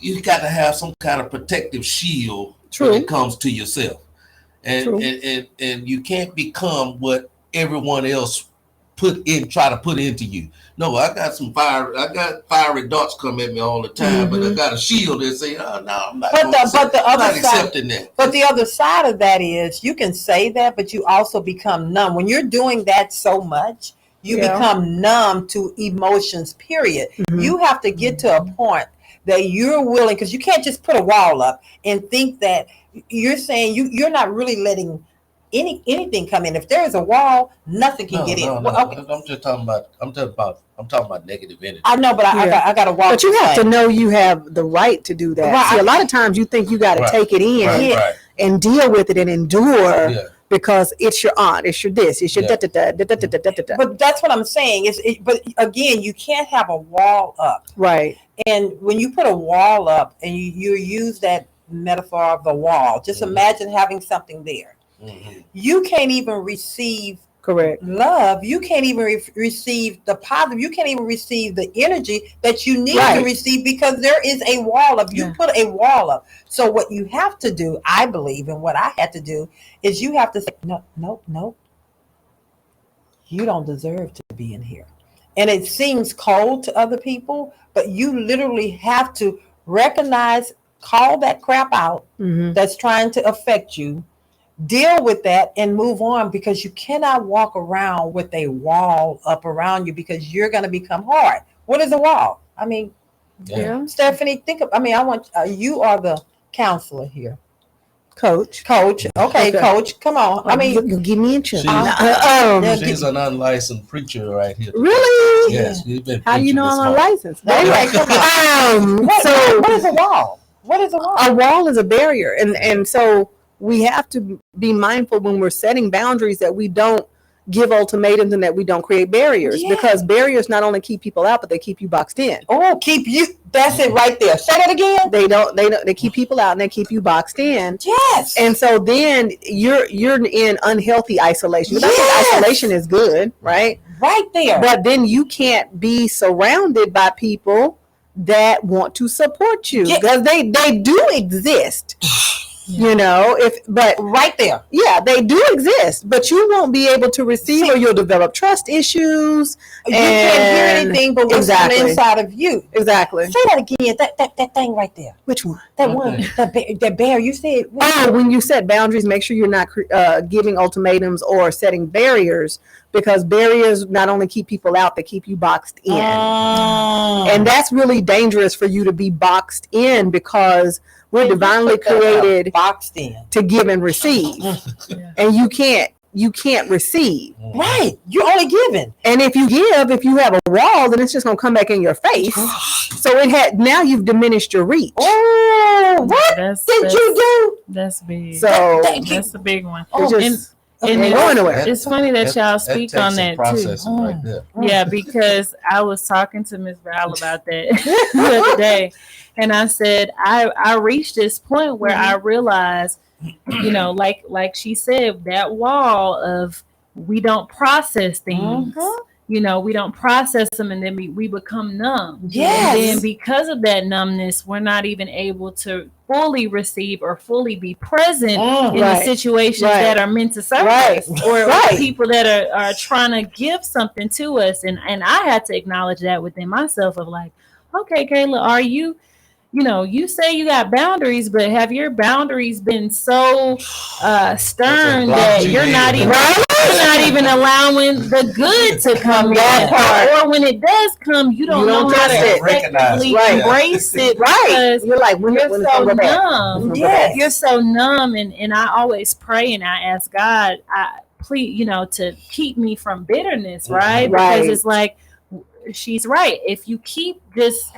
you got to have some kind of protective shield True. when it comes to yourself, and True. and you can't become what everyone else try to put into you. No, I got fiery darts come at me all the time, but I got a shield that say, "Oh no, I'm not." But the I'm other not side, accepting that. but the other side of that is you can say that, but you also become numb when you're doing that so much. You become numb to emotions. Period. Mhm. You have to get to a point that you're willing, because you can't just put a wall up and think that you're saying you're not really letting anything come in. If there is a wall, nothing can get in. No. Well, okay. I'm talking about negative energy. I know, but I got to walk. But you have to know you have the right to do that. Right. See, a lot of times you think you got to Right. take it in Right. and deal with it and endure Yeah. because it's your aunt, it's your this, it's your Yeah. da-da-da. But that's what I'm saying. But again, you can't have a wall up. Right. And when you put a wall up and you use that metaphor of the wall. Just imagine having something there. You can't even receive Correct. love. You can't even receive the positive. You can't even receive the energy that you need Right. to receive because there is a wall up. You put a wall up. So what you have to do, I believe, and what I had to do is you have to say, no. You don't deserve to be in here. And it seems cold to other people, but you literally have to recognize, call that crap out that's trying to affect you, deal with that and move on, because you cannot walk around with a wall up around you because you're going to become hard. What is a wall? I mean, Stephanie, I want you are the counselor here. Coach. Okay, Coach, come on. I mean, you give me a chance. She's an unlicensed preacher right here. Really? Yes. We've been How do you know I'm unlicensed? Anyway, what is a wall? What is a wall? A wall is a barrier, and so we have to be mindful when we're setting boundaries that we don't give ultimatums and that we don't create barriers, because barriers not only keep people out, but they keep you boxed in. Oh, keep you. That's it right there. Say that again. They keep people out and they keep you boxed in. Yes. And so then you're in unhealthy isolation. I think isolation is good, right? Right there. But then you can't be surrounded by people that want to support you, because they do exist. You know, but right there. Yeah, they do exist, but you won't be able to receive, or you'll develop trust issues. You can't hear anything but what's on the inside of you. Exactly. Say that again. That thing right there. Which one? That one. That bear. You said. When you set boundaries, make sure you're not giving ultimatums or setting barriers, because barriers not only keep people out, they keep you boxed in. And that's really dangerous for you to be boxed in, because we're divinely created boxed in to give and receive. And you can't receive. Right. You're only giving. And if you have a wall, then it's just gonna come back in your face. So now you've diminished your reach. Oh, what did you do? That's big. So that's a big one. It's funny that y'all speak on that too. Right there. Yeah, because I was talking to Ms. Val about that the other day, and I said I reached this point where I realized, like she said, that wall of we don't process things. We don't process them, and then we become numb. Yes. And then because of that numbness, we're not even able to fully receive or fully be present in the situations that are meant to serve us, or people that are trying to give something to us. And I had to acknowledge that within myself of like, okay, Kayla, are you, you say you got boundaries, but have your boundaries been so stern that you're not even allowing the good to come in, or when it does come, you don't know how to effectively embrace it, because you're like, you're so numb. You're so numb, and I always pray and I ask God, I please, to keep me from bitterness, right? Because it's like, she's right. If you keep just,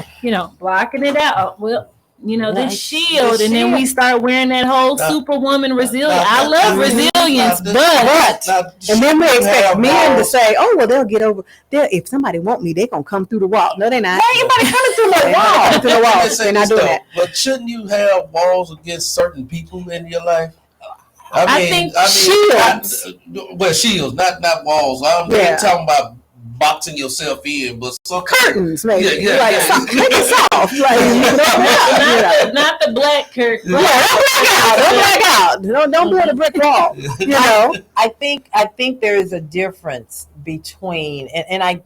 blocking it out, well, this shield, and then we start wearing that whole superwoman resilience. I love resilience, but and then we expect men to say, "Oh, well, they'll get over. If somebody want me, they're gonna come through the wall." No, they're not. Anybody coming through the wall? Through the wall. They're not doing that. But shouldn't you have walls against certain people in your life? I think shields. Shields, not walls. I'm talking about boxing yourself in, but some curtains, maybe. Make it soft. Not the black curtain. Don't black out. Don't build a brick wall. I think there is a difference between, and I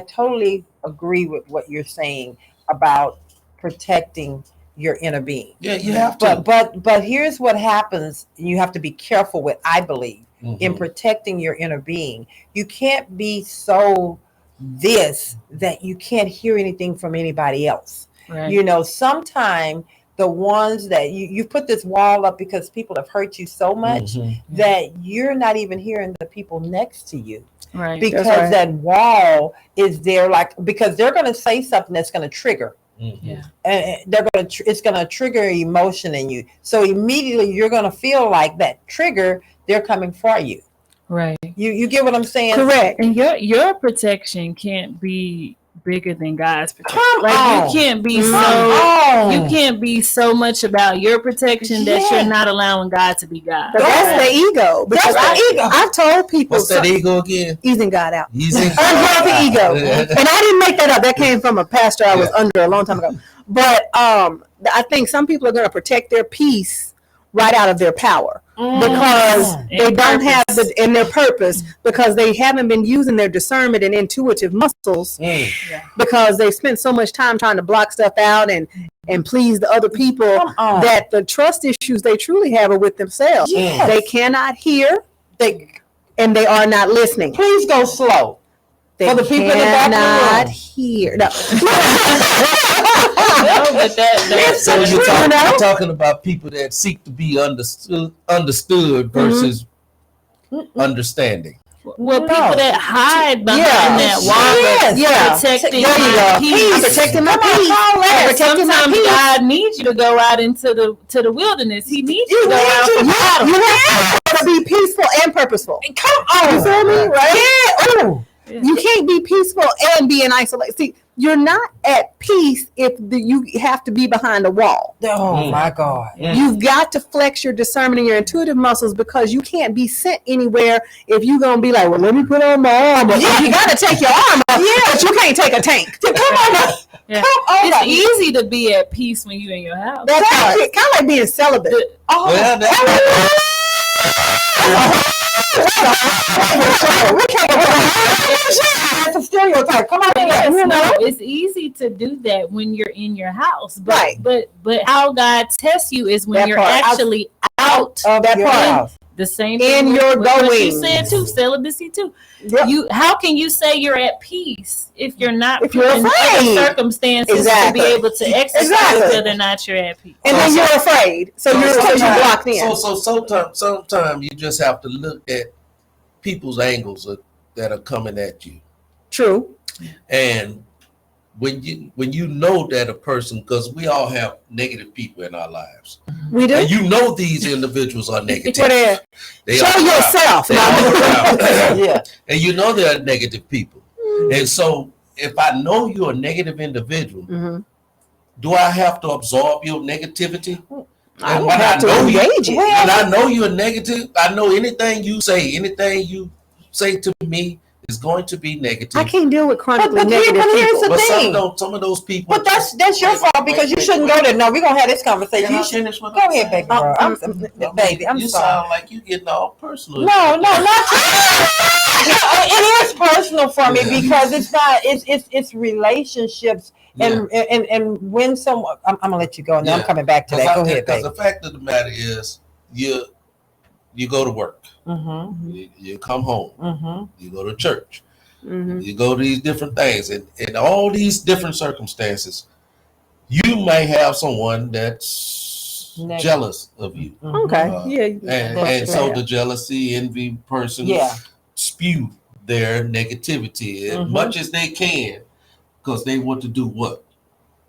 totally agree with what you're saying about protecting your inner being. Yeah, you have to. But here's what happens. You have to be careful with, I believe, in protecting your inner being. You can't be so that you can't hear anything from anybody else. Right. Sometimes the ones that you put this wall up because people have hurt you so much that you're not even hearing the people next to you. Right. Because that wall is there, because they're going to say something that's going to trigger. Yeah. And it's going to trigger emotion in you. So immediately you're going to feel like that trigger, they're coming for you. Right. You get what I'm saying? Correct. And your protection can't be bigger than God's protection. Come on. You can't be you can't be so much about your protection that you're not allowing God to be God. But that's the ego. Because I've told people. What's that ego again? Easing God out. Easing Unhealthy ego. And I didn't make that up. That came from a pastor I was under a long time ago. But I think some people are going to protect their peace right out of their power because they don't have in their purpose because they haven't been using their discernment and intuitive muscles because they spent so much time trying to block stuff out and please the other people that the trust issues they truly have are with themselves. Yes. They cannot hear and they are not listening. Please go slow. For the people in the back cannot hear. No. So you're talking about people that seek to be understood versus understanding. Well, people that hide behind that wall, protecting my peace. I'm protecting my peace. Sometimes God needs you to go out into the wilderness. He needs you to go out from battle. You have to be peaceful and purposeful. Come on, you feel me? Right? Yeah. Ooh. You can't be peaceful and be in isolation. See, you're not at peace if you have to be behind a wall. Oh my God. You've got to flex your discernment and your intuitive muscles because you can't be sent anywhere if you're going to be like, well, let me put on my armor. You got to take your armor, but you can't take a tank. Come on. Yeah. It's easy to be at peace when you're in your house. That's kind of like being celibate. That's a stereotype. Come on, it's easy to do that when you're in your house, but how God tests you is when you're actually out of that part. The same thing in your going. You said too, celibacy too. Yep. How can you say you're at peace if you're not if you're afraid in circumstances to be able to exercise whether or not you're at peace? And then you're afraid, so you're blocked in. So sometimes you just have to look at people's angles that are coming at you. True. And when you know that a person, because we all have negative people in our lives. We do. And you know these individuals are negative. Show yourself. Yeah. And you know they're negative people. And so if I know you're a negative individual, do I have to absorb your negativity? I don't have to engage it. And I know you're negative. I know anything you say to me is going to be negative. I can't deal with chronically negative people. But some of those people. But that's your fault because you shouldn't go there. No, we're gonna have this conversation. You finish with go ahead, baby. I'm you sorry. Sound like you getting all personal. No, not it is personal for me because it's not. It's relationships. And when someone, I'm gonna let you go. Now I'm coming back to that. Go ahead, baby. The fact of the matter is, you go to work. You come home. You go to church. You go to these different things, and in all these different circumstances, you may have someone that's jealous of you. Okay. And so the jealousy, envy person spew their negativity as much as they can. Because they want to do what?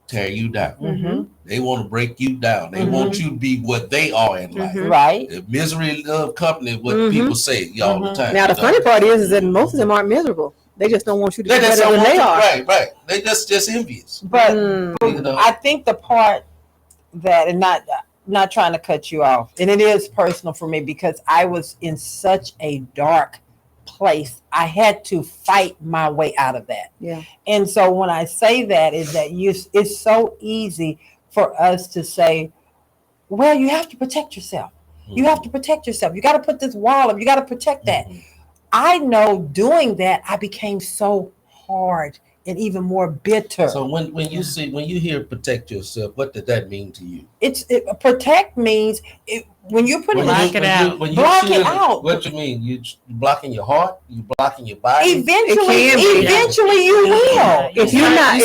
Tear you down. They want to break you down. They want you to be what they are in life. Right. The misery love company, what people say all the time. Now the funny part is that most of them aren't miserable. They just don't want you to be better than they are. Right. They just envious. But I think the part that, and not trying to cut you off, and it is personal for me because I was in such a dark place. I had to fight my way out of that. Yeah. And so when I say that is that it's so easy for us to say, well, you have to protect yourself. You have to protect yourself. You got to put this wall up. You got to protect that. I know doing that, I became so hard and even more bitter. So when you hear protect yourself, what did that mean to you? Protect means when you're putting block it out. Block it out. What you mean? You blocking your heart? You blocking your body? Eventually you will. If you're not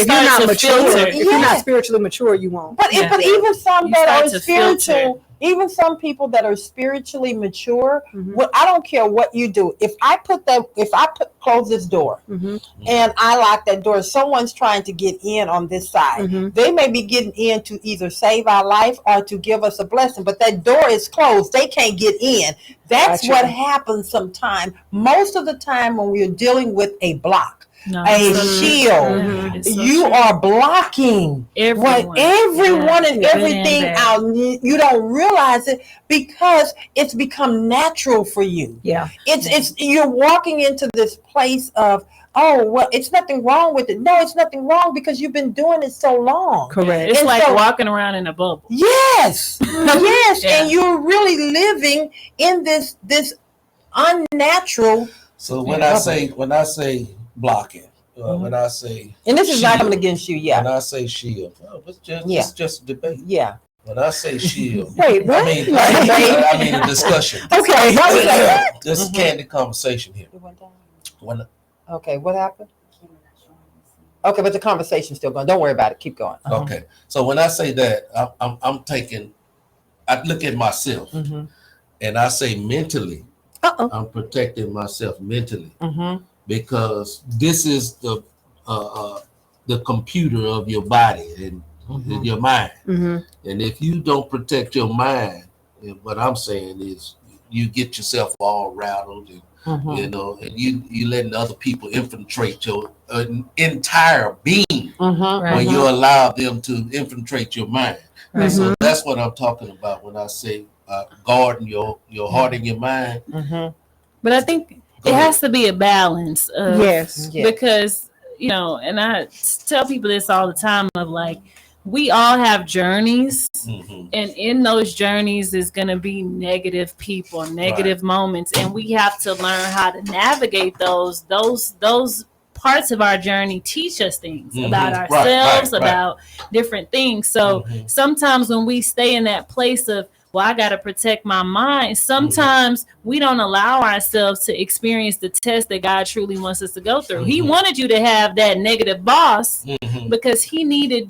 mature, if you're not spiritually mature, you won't. But even some that are spiritual. Even some people that are spiritually mature, I don't care what you do. If I close this door and I lock that door, someone's trying to get in on this side. They may be getting in to either save our life or to give us a blessing, but that door is closed. They can't get in. That's what happens sometimes. Most of the time when we're dealing with a block. No, a so shield. it's so You true. are blocking Everyone. everyone and Good and everything bad. out. You don't realize it because it's become natural for you. Yeah. It's you're walking into this place of, oh well, it's nothing wrong with it. No, it's nothing wrong because you've been doing it so long. Correct. It's And like so- walking around in a bubble. Yes, yes, Yeah. and you're really living in this unnatural. So when Yeah. I say blocking, when I say And this is not shield, coming against you, when yeah, I say shield, Yeah. it's just a debate. yeah. When I say shield, Wait, what? I mean a discussion. Okay. This is candid conversation here. When Okay, what happened? Okay, but the conversation's still going. Don't worry about it. Keep going. okay, so when I say that, I look at myself Mm-hmm. and I say mentally, Uh-oh. I'm protecting myself mentally Mm-hmm. because this is the computer of your body and Mhm. your mind. Mm-hmm. And if you don't protect your mind, and what I'm saying is you get yourself all rattled and Mm-hmm. you know, and you letting other people infiltrate your entire being Mm-hmm. Right. when you allow them to infiltrate your mind. Right. So that's what I'm talking about when I say guarding your heart and your mind. Mm-hmm. But I think Go it ahead. has to be a balance of, Yes. Yeah. because, you know, and I tell people this all the time of like, we all have journeys, Mhm. and in those journeys is going to be negative people, negative moments, and we have to learn how to navigate those parts of our journey. Teach us things Mhm. about Right, ourselves, right. about different things. So Mhm. sometimes when we stay in that place of, well, I got to protect my mind, sometimes we don't allow ourselves to experience the test that God truly wants us to go through. He Mhm. wanted you to have that negative boss Mhm. because he needed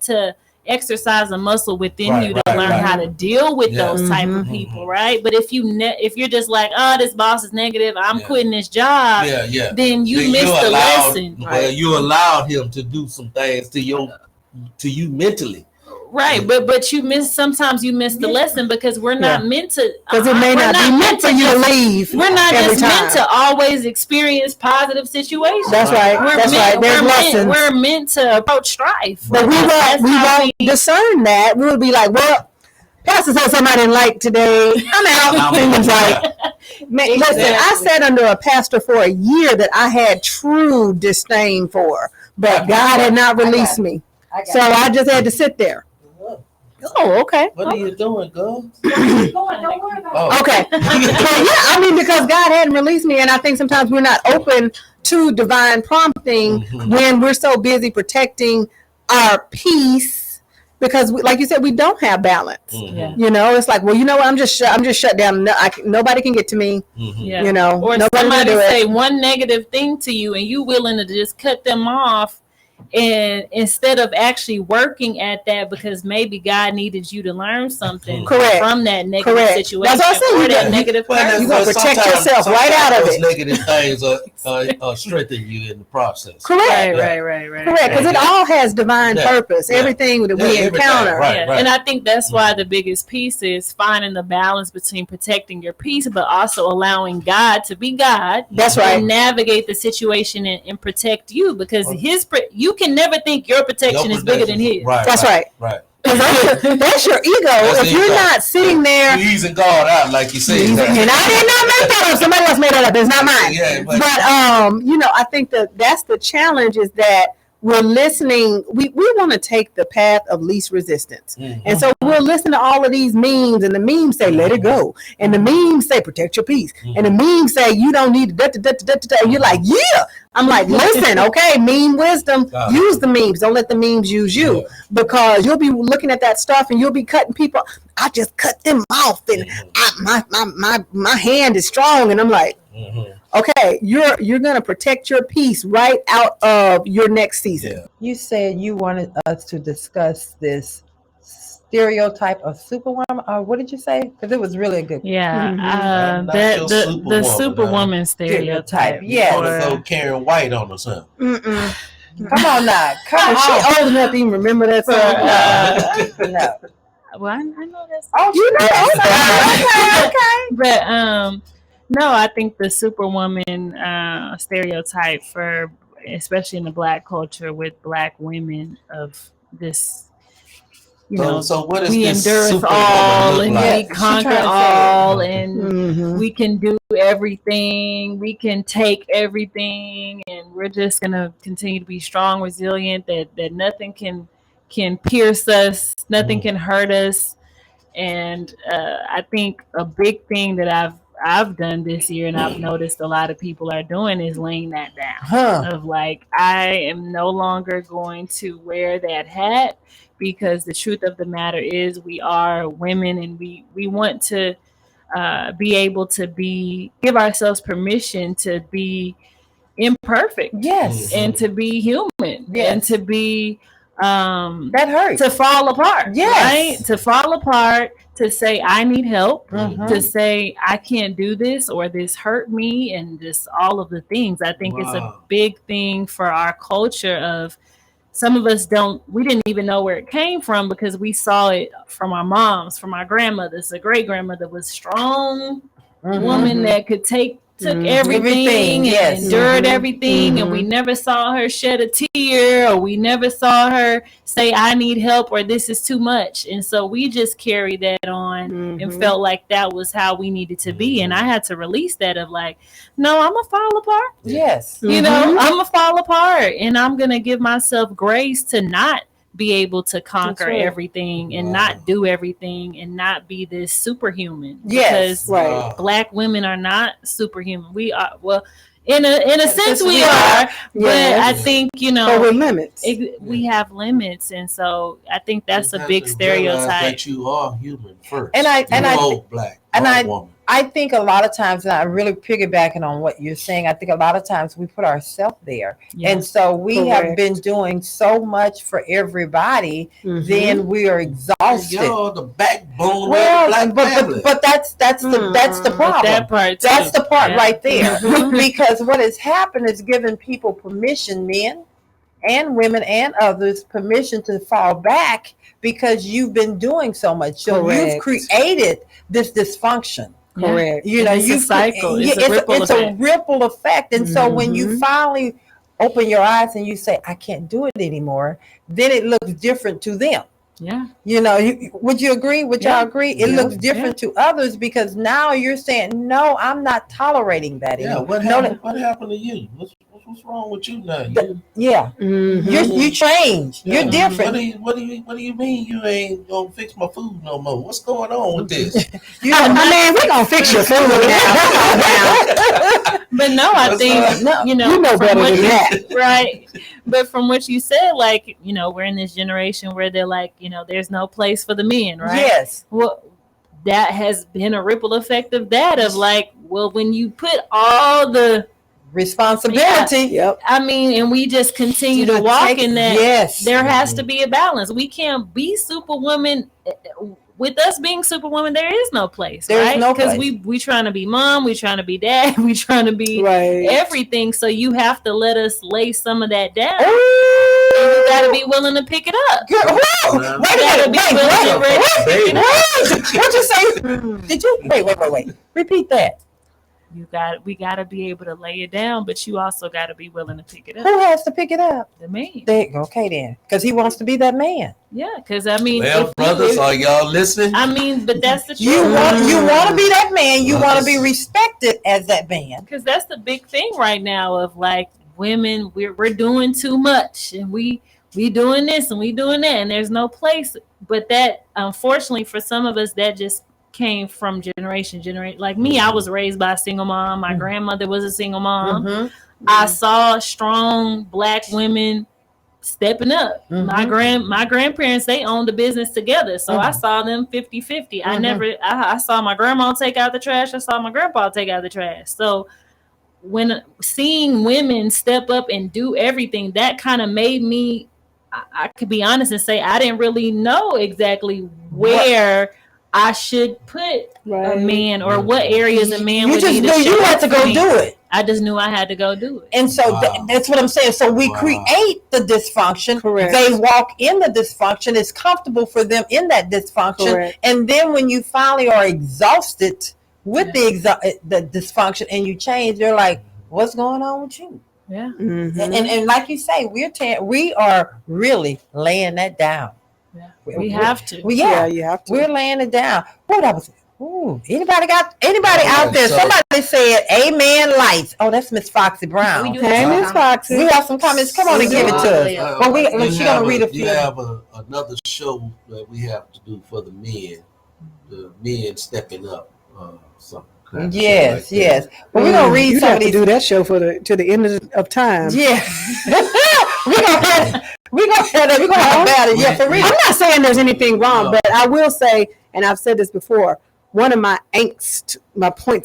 to exercise a muscle within Right, you to right, learn right. how to deal with Yeah. those type of Mhm. people, right? But if you're just like, oh, this boss is negative, I'm Yeah. quitting this job, Yeah. then you Then missed the lesson. Well, you allowed him to do some things to you mentally. Right, but sometimes you miss the lesson because we're not meant to, Because it may we're not be meant for you to just- leave. We're not every just meant time. to always experience positive situations. That's right. That's right. There's lessons. We're meant to approach strife. But we won't discern that. We would be like, well, Pastor said something I didn't like today. I'm out. And it's like, man, listen, I sat under a pastor for a year that I had true disdain for, but God had not released me. So I just had to sit there. Oh, okay. What are you doing, girl? Don't worry about Okay. Yeah, I mean, because God hadn't released me, and I think sometimes we're not open to divine prompting when we're so busy protecting our peace, because, like you said, we don't have balance. Yeah. You know, it's like, well, you know what? I'm just shut down. No, nobody can get to me. Yeah. You know, or nobody somebody can do say it. one negative thing to you and you willing to just cut them off, and instead of actually working at that because maybe God needed you to learn something Correct. from that negative Correct. situation That's what I said. or that negative person. You gonna protect sometimes- yourself right out of those it. negative things are strengthen you in the process. Correct. Yeah. Right. Correct, because it all has divine Yeah. purpose. Yeah. Everything that we Yeah, everything. encounter. Right. Yeah. And I think that's why the biggest piece is finding the balance between protecting your peace, but also allowing God to be God. That's right. And navigate the situation and protect you, because you can never think your protection is bigger than his. Right. That's right. Right. That's your ego. That's If you're ego. not sitting there, You're easing God out, like you said. and I did not make that up. Somebody else made that up. It's not mine. Yeah, but But I think that's the challenge, is that we're listening. We want to take the path of least resistance. And so we'll listen to all of these memes, and the memes say, let it go. And the memes say, protect your peace. And the memes say, you don't need to, and you're like, yeah. I'm like, listen, okay, meme wisdom, use the memes. Don't let the memes use you, because you'll be looking at that stuff and you'll be cutting people. I just cut them off, and my hand is strong. And I'm like, okay, you're going to protect your peace right out of your next season. Yeah. You said you wanted us to discuss this stereotype of superwoman, or what did you say? Because it was really a good. Yeah, Not that your the superwoman, superwoman stereotype. Yeah. Want to throw Karen White on us, huh? Come on now, come Is she on. old enough to even remember that song? No. Well, I know that's. Oh, you know. Okay. But No, I think the superwoman stereotype for, especially in the Black culture with Black women, of this, So what does we this endureth superwoman all look and like? we She conquer trying to say all Okay. and Mm-hmm. we can do everything, we can take everything, and we're just gonna continue to be strong, resilient, that nothing can pierce us, nothing Mm. can hurt us. And I think a big thing that I've done this year, and I've noticed a lot of people are doing, is laying that down. Huh. Of like, I am no longer going to wear that hat, because the truth of the matter is we are women, and we want to be able to give ourselves permission to be imperfect, Yes. and to be human, and Yes. to be That hurts. to fall apart, Yes. right? To fall apart, to say I need help, Mhm. to say I can't do this, or this hurt me, and just all of the things. I think it's a Wow. big thing for our culture of, some of us we didn't even know where it came from, because we saw it from our moms, from our grandmothers. A great grandmother was strong woman Mhm. that took Mhm. everything Everything, and yes. endured Mhm. everything, and we never saw her shed a tear, or we never saw her say I need help, or this is too much. And so we just carried that on and felt like that was how we needed to be. And I had to release that of like, no, I'm gonna fall apart. Yes. You know, I'm gonna fall apart, and I'm gonna give myself grace to not be able to conquer right. everything, and Wow. not do everything, and not be this superhuman. Yes. Because Right. Wow. Black women are not superhuman. We are, well, in a sense we we are, are. but Yes. I think, But with limits. we have limits, and so I think that's You a have big to realize stereotype. that you are human first. And I- You and I- are black, and black I- woman. I think a lot of times, and I'm really piggybacking on what you're saying, I think a lot of times we put ourselves there. Yeah. And so we have Correct. been doing so much for everybody, Mhm. then we are exhausted. Y'all the backbone Well, of the black family. but that's the But problem. that part too. That's the part Yeah. right there. Mhm. Because what has happened is giving people permission, men and women and others, permission to fall back, because you've been doing so much. So you've Correct. created this dysfunction. Correct. You know, It's a you cycle. Yeah, It's a ripple it's a effect. ripple effect. And so when you Mhm. finally open your eyes and you say, I can't do it anymore, then it looks different to them. Yeah. You know, would you agree? Would Yeah. y'all agree? It Yeah. looks different to others, because now you're saying, no, I'm not tolerating that Yeah, anymore. what No, happened? What happened to you? What's wrong with you now? yeah, Mhm. you change. You're Yeah. different. What do you mean you ain't gonna fix my food no more? What's going on with this? You Oh, man, we're gonna fix your food now. Come on now. But no, I think, No, you know You know from better what than you- that. right? But from what you said, like, we're in this generation where they're like, there's no place for the men, right? Yes. Well, that has been a ripple effect of that, of like, well, when you put all the, Responsibility. Yep. I mean, and we just continue to To walk take- in that, yes. there has to be a balance. We can't be superwoman. With us being superwoman, there is no place, There's right? no Because place. we trying to be mom, we trying to be dad, we trying to be Right. everything. So you have to let us lay some of that down. Ooh. And you got to be willing to pick it up. Girl, whoa, Nah. wait a Gotta minute. be Wait, willing and ready to pick it up. What'd you say? Did you? Wait. Repeat that. We got to be able to lay it down, but you also got to be willing to pick it up. Who has to pick it up? The man. Okay, then. Because he wants to be that man. Yeah, because I mean, Well, brothers, are y'all listening? but that's the truth. You want to be that man. You want to be respected as that man. Because that's the big thing right now of like women, we're doing too much, and we doing this and we doing that, and there's no place. But that, unfortunately, for some of us, that just came from generation. Like me, I was raised by a single mom. My grandmother was a single mom. Mhm. I saw strong Black women stepping up. Mhm. My grandparents, they owned a business together, so I saw them 50-50. I saw my grandma take out the trash. I saw my grandpa take out the trash. So when seeing women step up and do everything, that kind of made me, I could be honest and say I didn't really know exactly where I should put a man, or what areas a man You would just need to knew you show had up to for go me. do it. I just knew I had to go do it. And so Wow. that's what I'm saying. So we Wow. create the dysfunction. Correct. They walk in the dysfunction. It's comfortable for them in that dysfunction. Correct. And then when you finally are exhausted with the dysfunction, and you change, they're like, what's going on with you? Yeah. Mm-hmm. And like you say, we are really laying that down. Yeah. We have to. Yeah, you have to. We're laying it down. What I was. Ooh, anybody out there? So- Somebody said, "Amen." Lights. Oh, that's Miss Foxy Brown. We do Hey, have Miss some Foxy. We have some comments. Come on and give it to us. Well, she gonna read a few. You have another show that we have to do for the men stepping up. Something. Yes, yes. But we're gonna read you some have of to these. do that show to the end of time. Yeah. we're gonna have about it. Yeah, for real. I'm not saying there's anything wrong, but I will say, and I've said this before, one of my points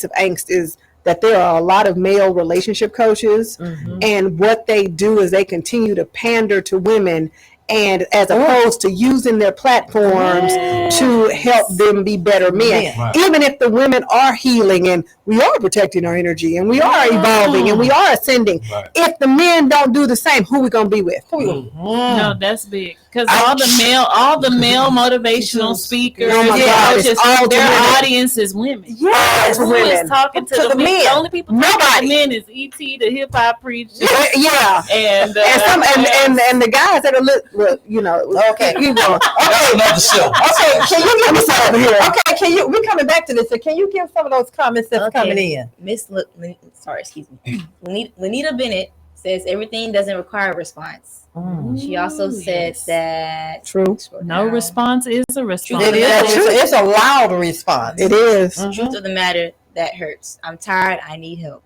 of angst is that there are a lot of male relationship coaches, and what they do is they continue to pander to women, and as opposed to using their platforms to help them be better men. Right. Even if the women are healing and we are protecting our energy and we are evolving and we are ascending, Right. if the men don't do the same, who we gonna be with? No, that's big. Because all the male motivational speakers, Oh my God, coaches, it's all their women. audience is women. Yes, Who women. is talking to the men? The only people talking to the men is E.T., the hip hop preacher, Yeah. and And the guys that are Okay. you know. That's another show. Okay, can you give me some over here? Okay, we're coming back to this. So can you give some of those comments that's coming in? Excuse me. Lenita Bennett says everything doesn't require a response. She also said that True. no response is a response. It is. It's a loud response. It is. Truth of the matter, that hurts. I'm tired. I need help.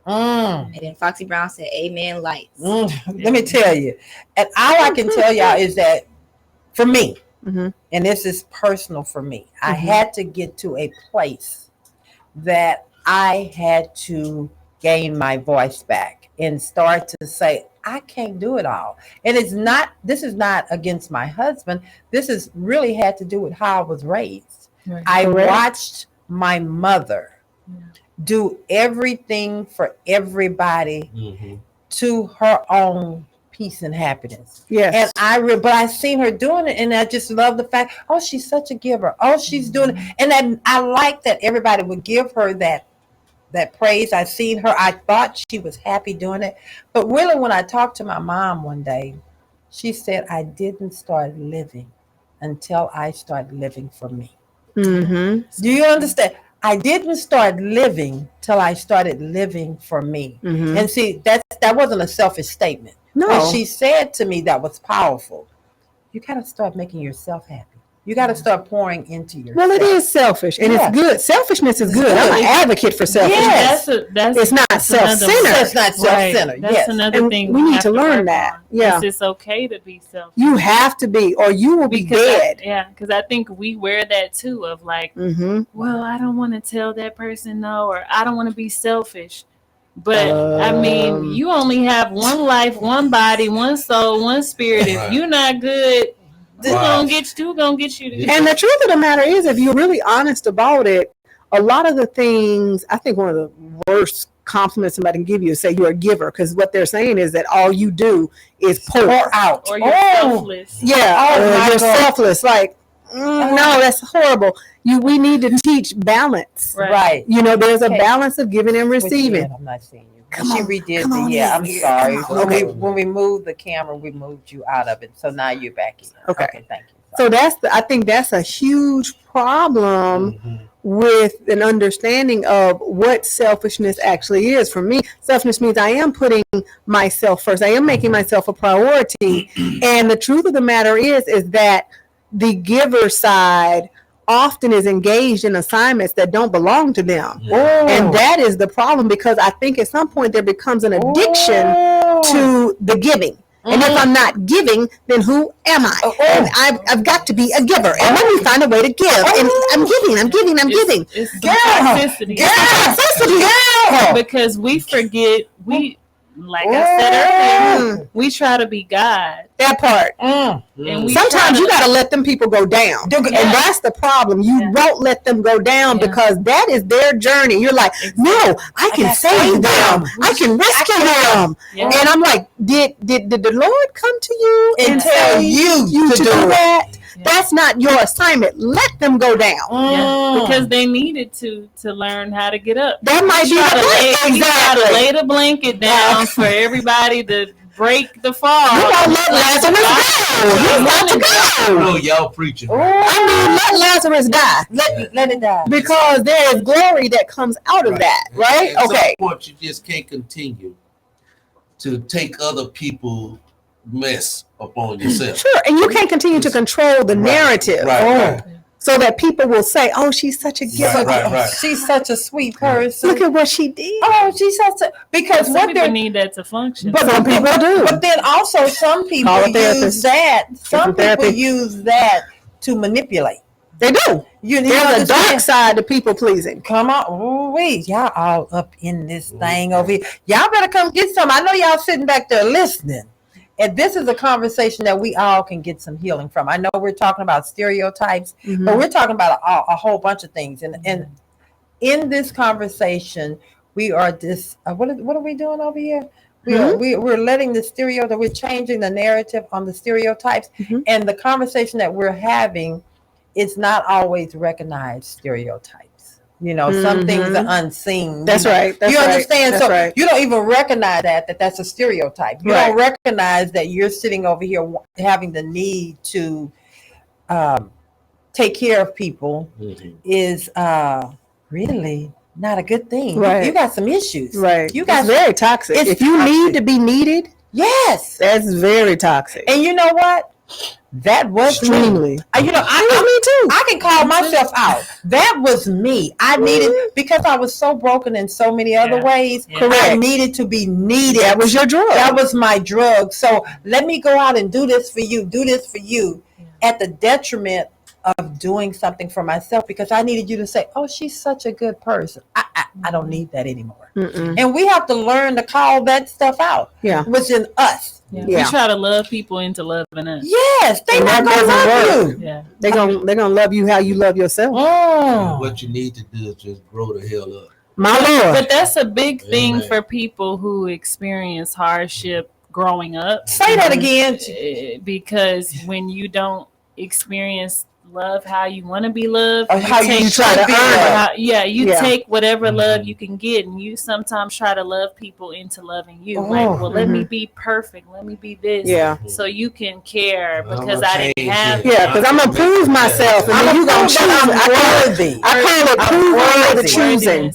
And then Foxy Brown said, "Amen, lights." Let me tell you, and all I can tell y'all is that for me, and this is personal for me, I had to get to a place that I had to gain my voice back and start to say, I can't do it all. And this is not against my husband. This is really had to do with how I was raised. Right. I watched my mother do everything for everybody to her own peace and happiness. Yes. And but I seen her doing it, and I just love the fact, oh, she's such a giver. Oh, she's doing it. And I like that everybody would give her that praise. I seen her. I thought she was happy doing it. But really, when I talked to my mom one day, she said, I didn't start living until I started living for me. Do you understand? I didn't start living till I started living for me. And see, that wasn't a selfish statement. No. What she said to me that was powerful. You got to start making yourself happy. You got to start pouring into yourself. Well, it is selfish, and it's good. Selfishness is good. I'm an advocate for selfishness. That's it's not self-centered. It's not self-centered. That's Yes. another And thing we need have to learn work that. on. Yeah. It's okay to be selfish. You have to be, or you will be dead. Because I think we wear that too of like, well, I don't want to tell that person no, or I don't want to be selfish. But I mean, you only have one life, one body, one soul, one spirit. If you're not good, who's gonna get you? Who's gonna get you? And the truth of the matter is, if you're really honest about it, a lot of the things, I think one of the worst compliments somebody can give you is say you're a giver, because what they're saying is that all you do is pour out. Or you're selfless. Yeah, you're selfless. Like, no, that's horrible. We need to teach balance. Right. You know, there's a balance of giving and receiving. I'm not seeing you. Come She on, redid come on the I'm in. sorry. Come on. When we moved the camera, we moved you out of it. So now you're back in. Okay. Thank you. So I think that's a huge problem with an understanding of what selfishness actually is. For me, selfishness means I am putting myself first. I am making myself a priority. And the truth of the matter is that the giver side often is engaged in assignments that don't belong to them. And that is the problem, because I think at some point there becomes an addiction to the giving. And if I'm not giving, then who am I? And I've got to be a giver. And let me find a way to give. And I'm giving. It's toxicity. Because we forget, like I said earlier, we try to be God. That part. And sometimes you got to let them people go down. And that's the problem. You won't let them go down because that is their journey. You're like, no, I can save them. I can rescue them. And I'm like, did the Lord come to you and tell you to do that? That's not your assignment. Let them go down. Yeah, because they needed to learn how to get up. That might be We try to lay the blanket down for everybody to break the fall. You don't let Lazarus go. He's got to go. No, y'all preaching. Let Lazarus die. Let it die. Because there is glory that comes out of that, right? At Okay. some point, you just can't continue to take other people's mess upon yourself. Sure, and you can't continue to control the narrative. Right. So that people will say, "Oh, she's such a giver. Right. She's such a sweet person. Look at what she did." Oh, she's such a because Some what people they're need that to function. But some people do. But then also some people Call a use therapist. that. Some Get some people therapy. use that to manipulate. They do. There's a understand? dark side to people pleasing. Come on, wait, y'all all up in this thing over here. Y'all better come get some. I know y'all sitting back there listening. And this is a conversation that we all can get some healing from. I know we're talking about stereotypes, but we're talking about a whole bunch of things. And in this conversation, we are what are we doing over here? We're letting the stereotype, we're changing the narrative on the stereotypes. And the conversation that we're having is not always recognized stereotypes. Some things are unseen. That's right. You understand? That's right. You don't even recognize that's a stereotype. You don't recognize that you're sitting over here having the need to take care of people is really not a good thing. Right. You got some issues. Right. It's very toxic. If you need to be needed, yes, that's very toxic. And you know what? That was extremely. Me too. I can call myself out. That was me. I needed because I was so broken in so many other ways. Yeah. Correct. I needed to be needed. That was your drug. That was my drug. So let me go out and do this for you. Do this for you, at the detriment of doing something for myself because I needed you to say, "Oh, she's such a good person." I don't need that anymore. And we have to learn to call that stuff out. Yeah, within us. Yeah. We try to love people into loving us. Yes, they're not gonna love you. Yeah, they're gonna love you how you love yourself. What you need to do is just grow the hell up. My Lord. But that's a big thing for people who experience hardship growing up. Say that again. Because when you don't experience love how you want to be loved, or how you try to earn it. Take whatever love you can get, and you sometimes try to love people into loving you. Let me be perfect, let me be this, so you can care because I didn't have because I'm gonna prove myself, and then you gonna choose. I'm worthy. I call it proving for the choosing.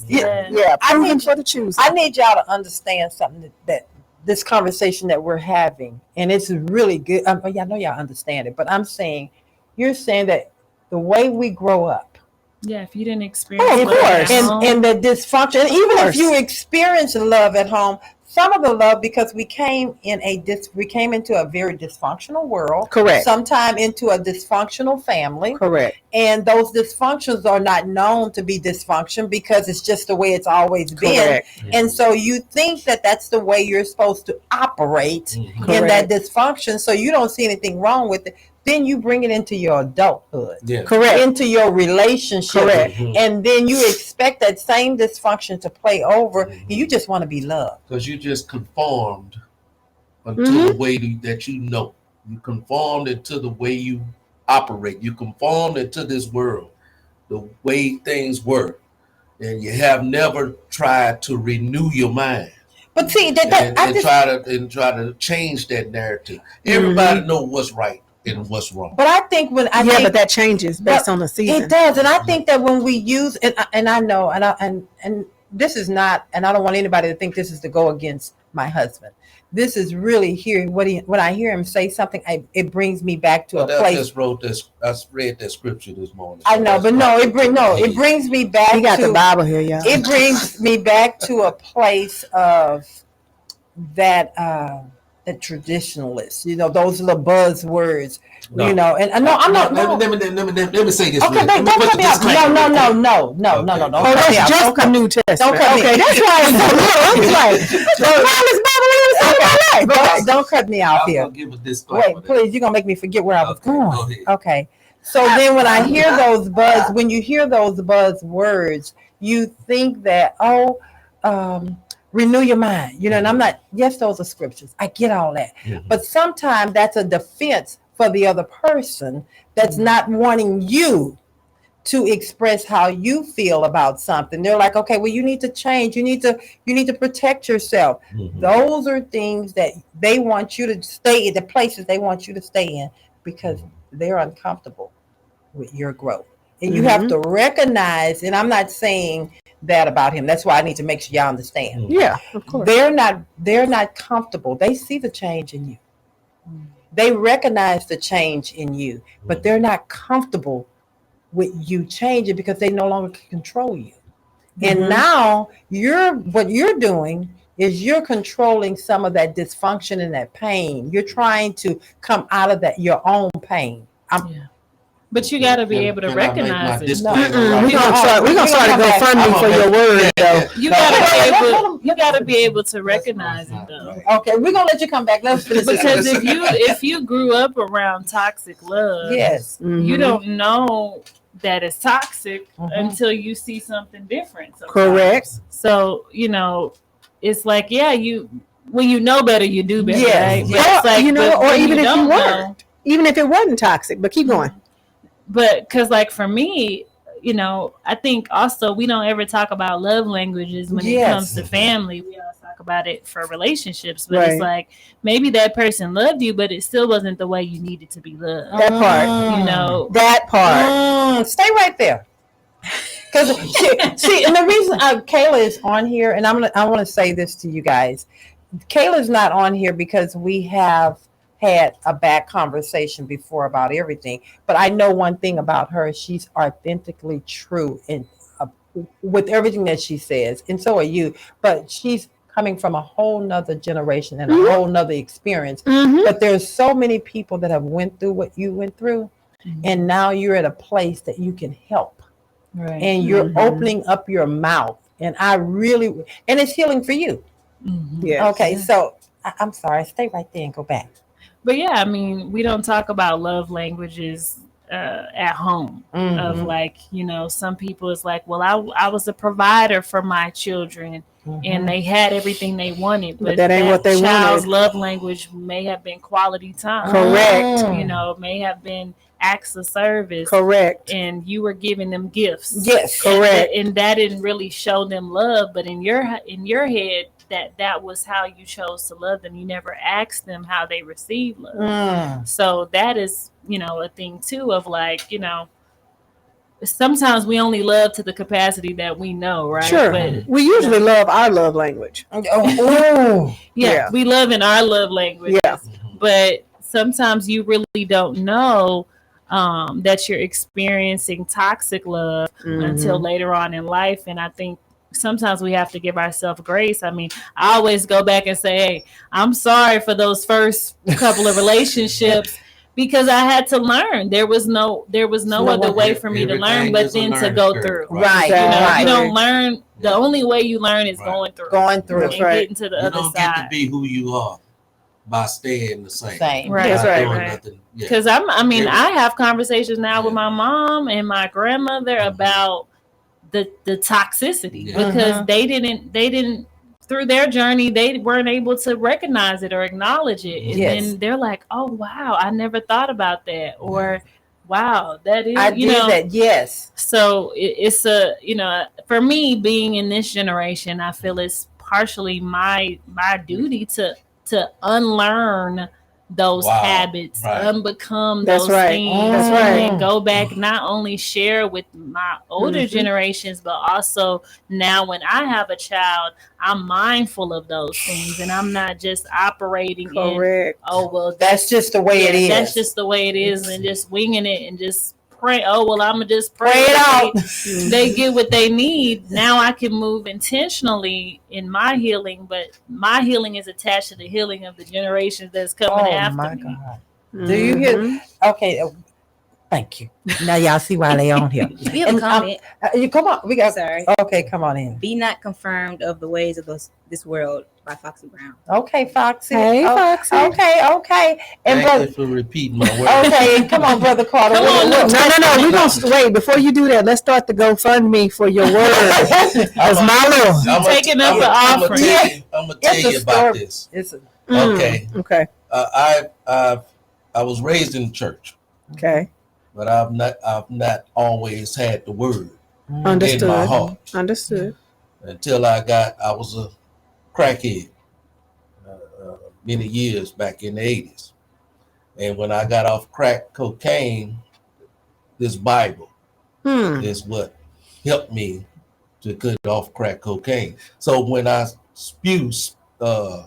Proving for the choosing. I need y'all to understand something that this conversation that we're having, and it's really good. I know y'all understand it, but I'm saying. You're saying that the way we grow up. Yeah, if you didn't experience of course. And the dysfunction, even if you experience love at home, some of the love because we came into a very dysfunctional world. Correct. Sometime into a dysfunctional family. Correct. And those dysfunctions are not known to be dysfunction because it's just the way it's always been. Correct. And so you think that that's the way you're supposed to operate in that dysfunction. So you don't see anything wrong with it. Then you bring it into your adulthood, correct, into your relationship, correct, and then you expect that same dysfunction to play over. And you just want to be loved because you just conformed until the way that you know. You conformed into the way you operate. You conformed into this world, the way things work, and you have never tried to renew your mind. But see, try to change that narrative. Everybody know what's right and what's wrong. But I think but that changes based on the season. It does, and I think that when we use and I know, and this is not, and I don't want anybody to think this is to go against my husband. This is really when I hear him say something, it brings me back to a place. I read that scripture this morning. I know, but it brings me back. You got the Bible here, y'all. It brings me back to a place of that. The traditionalists, those little buzzwords, and no, I'm not. Let me say this. Okay, don't cut me off. No. Oh, that's just the New Testament. Don't cut me. Okay, that's why I'm don't cut me off here. Wait, please, you're gonna make me forget where I was going. Okay, so then when I hear when you hear those buzzwords, you think that renew your mind, and I'm not. Yes, those are scriptures. I get all that, but sometimes that's a defense for the other person that's not wanting you to express how you feel about something. They're like, okay, well, you need to change. You need to protect yourself. Those are things that they want you to stay in, the places they want you to stay in, because they're uncomfortable with your growth. And you have to recognize, and I'm not saying that about him. That's why I need to make sure y'all understand. Yeah, of course. They're not comfortable. They see the change in you. They recognize the change in you, but they're not comfortable with you changing because they no longer can control you. And now what you're doing is you're controlling some of that dysfunction and that pain. You're trying to come out of that, your own pain. But you got to be able to recognize it. We're gonna start a GoFundMe for your word, though. You got to be able to recognize it, though. Okay, we're gonna let you come back. Let's finish this. Because if you grew up around toxic love, yes, you don't know that it's toxic until you see something different. Sometimes. Correct. So it's like, when you know better, you do better. Right? Yes. Like, or even if you weren't, even if it wasn't toxic, but keep going. But because, like, for me, I think also we don't ever talk about love languages when it comes to family. We always talk about it for relationships, but it's like maybe that person loved you, but it still wasn't the way you needed to be loved. That part, that part. Stay right there. Because see, and the reason Kayla is on here, and I want to say this to you guys. Kayla's not on here because we have had a bad conversation before about everything, but I know one thing about her: she's authentically true and with everything that she says, and so are you. But she's coming from a whole nother generation and a whole nother experience. But there's so many people that have went through what you went through, and now you're at a place that you can help, and you're opening up your mouth, and it's healing for you. Okay, so I'm sorry, stay right there and go back. But yeah, I mean, we don't talk about love languages at home. Of like, some people is like, well, I was a provider for my children, and they had everything they wanted, but that ain't what they child's wanted. love language may have been quality time. Correct. May have been acts of service. Correct. And you were giving them gifts. Yes, correct. And that didn't really show them love, but in your head, that was how you chose to love them. You never asked them how they received love. So that is, a thing too of like, sometimes we only love to the capacity that we know, right? Sure. But we usually love our love language. We love in our love language. Yeah. But sometimes you really don't know that you're experiencing toxic love until later on in life. And I think sometimes we have to give ourselves grace. I mean, I always go back and say, hey, I'm sorry for those first couple of relationships because I had to learn. There was no other way for me to learn but then to go through. Right. You don't learn. The only way you learn is going through. And getting to the other don't side. get to be who you are by staying the same. Right. That's right. Because I have conversations now with my mom and my grandmother about the toxicity because they didn't through their journey they weren't able to recognize it or acknowledge it, and then they're like, oh wow, I never thought about that, or wow, that is I did that. Yes. So it's for me being in this generation, I feel it's partially my duty to unlearn those habits, unbecome those things, and go back, not only share with my older generations, but also now when I have a child, I'm mindful of those things, and I'm not just operating in, oh well, that's just the way it is. That's just the way it is, and just winging it and just pray. Oh well, I'm gonna just pray it out. They get what they need. Now I can move intentionally in my healing, but my healing is attached to the healing of the generations that's coming after me. God. Do you hear? Okay, thank you. Now y'all see why they on here. We have a comment. You come on. We got. Sorry. Okay, come on in. Be not confirmed of the ways of this world by Foxy Brown. Okay, Foxy. Hey, Foxy. Okay. And Thank you for repeating my words. Okay, come on, Brother Carter. Come on, No. We're going to wait. Before you do that, let's start the GoFundMe for your word. That's my Lord. Taking up the offering. I'm going to tell you about this. It's Okay. Okay. I've I was raised in the church, Okay. but I've not always had the word in my Understood. heart Understood. until I was a crackhead many years back in the 80s. And when I got off crack cocaine, this Bible is what helped me to cut off crack cocaine. So when I spew, I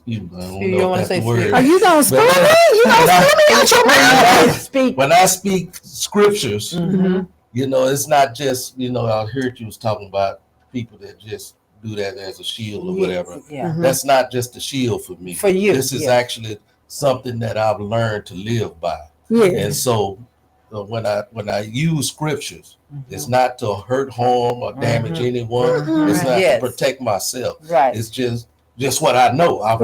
don't know if that's the word. Are you gonna spill me? You gonna spill me out your mouth? When I speak scriptures, Mm-hmm. you know, it's not just, you know, I heard you was talking about people that just do that as a shield or whatever. Yeah. That's not just a shield for me. For you. This is actually something that I've learned to live by. Yeah. And so when I use scriptures, it's not to hurt, harm, or damage anyone. It's not to protect myself. Right. It's just what I know. I've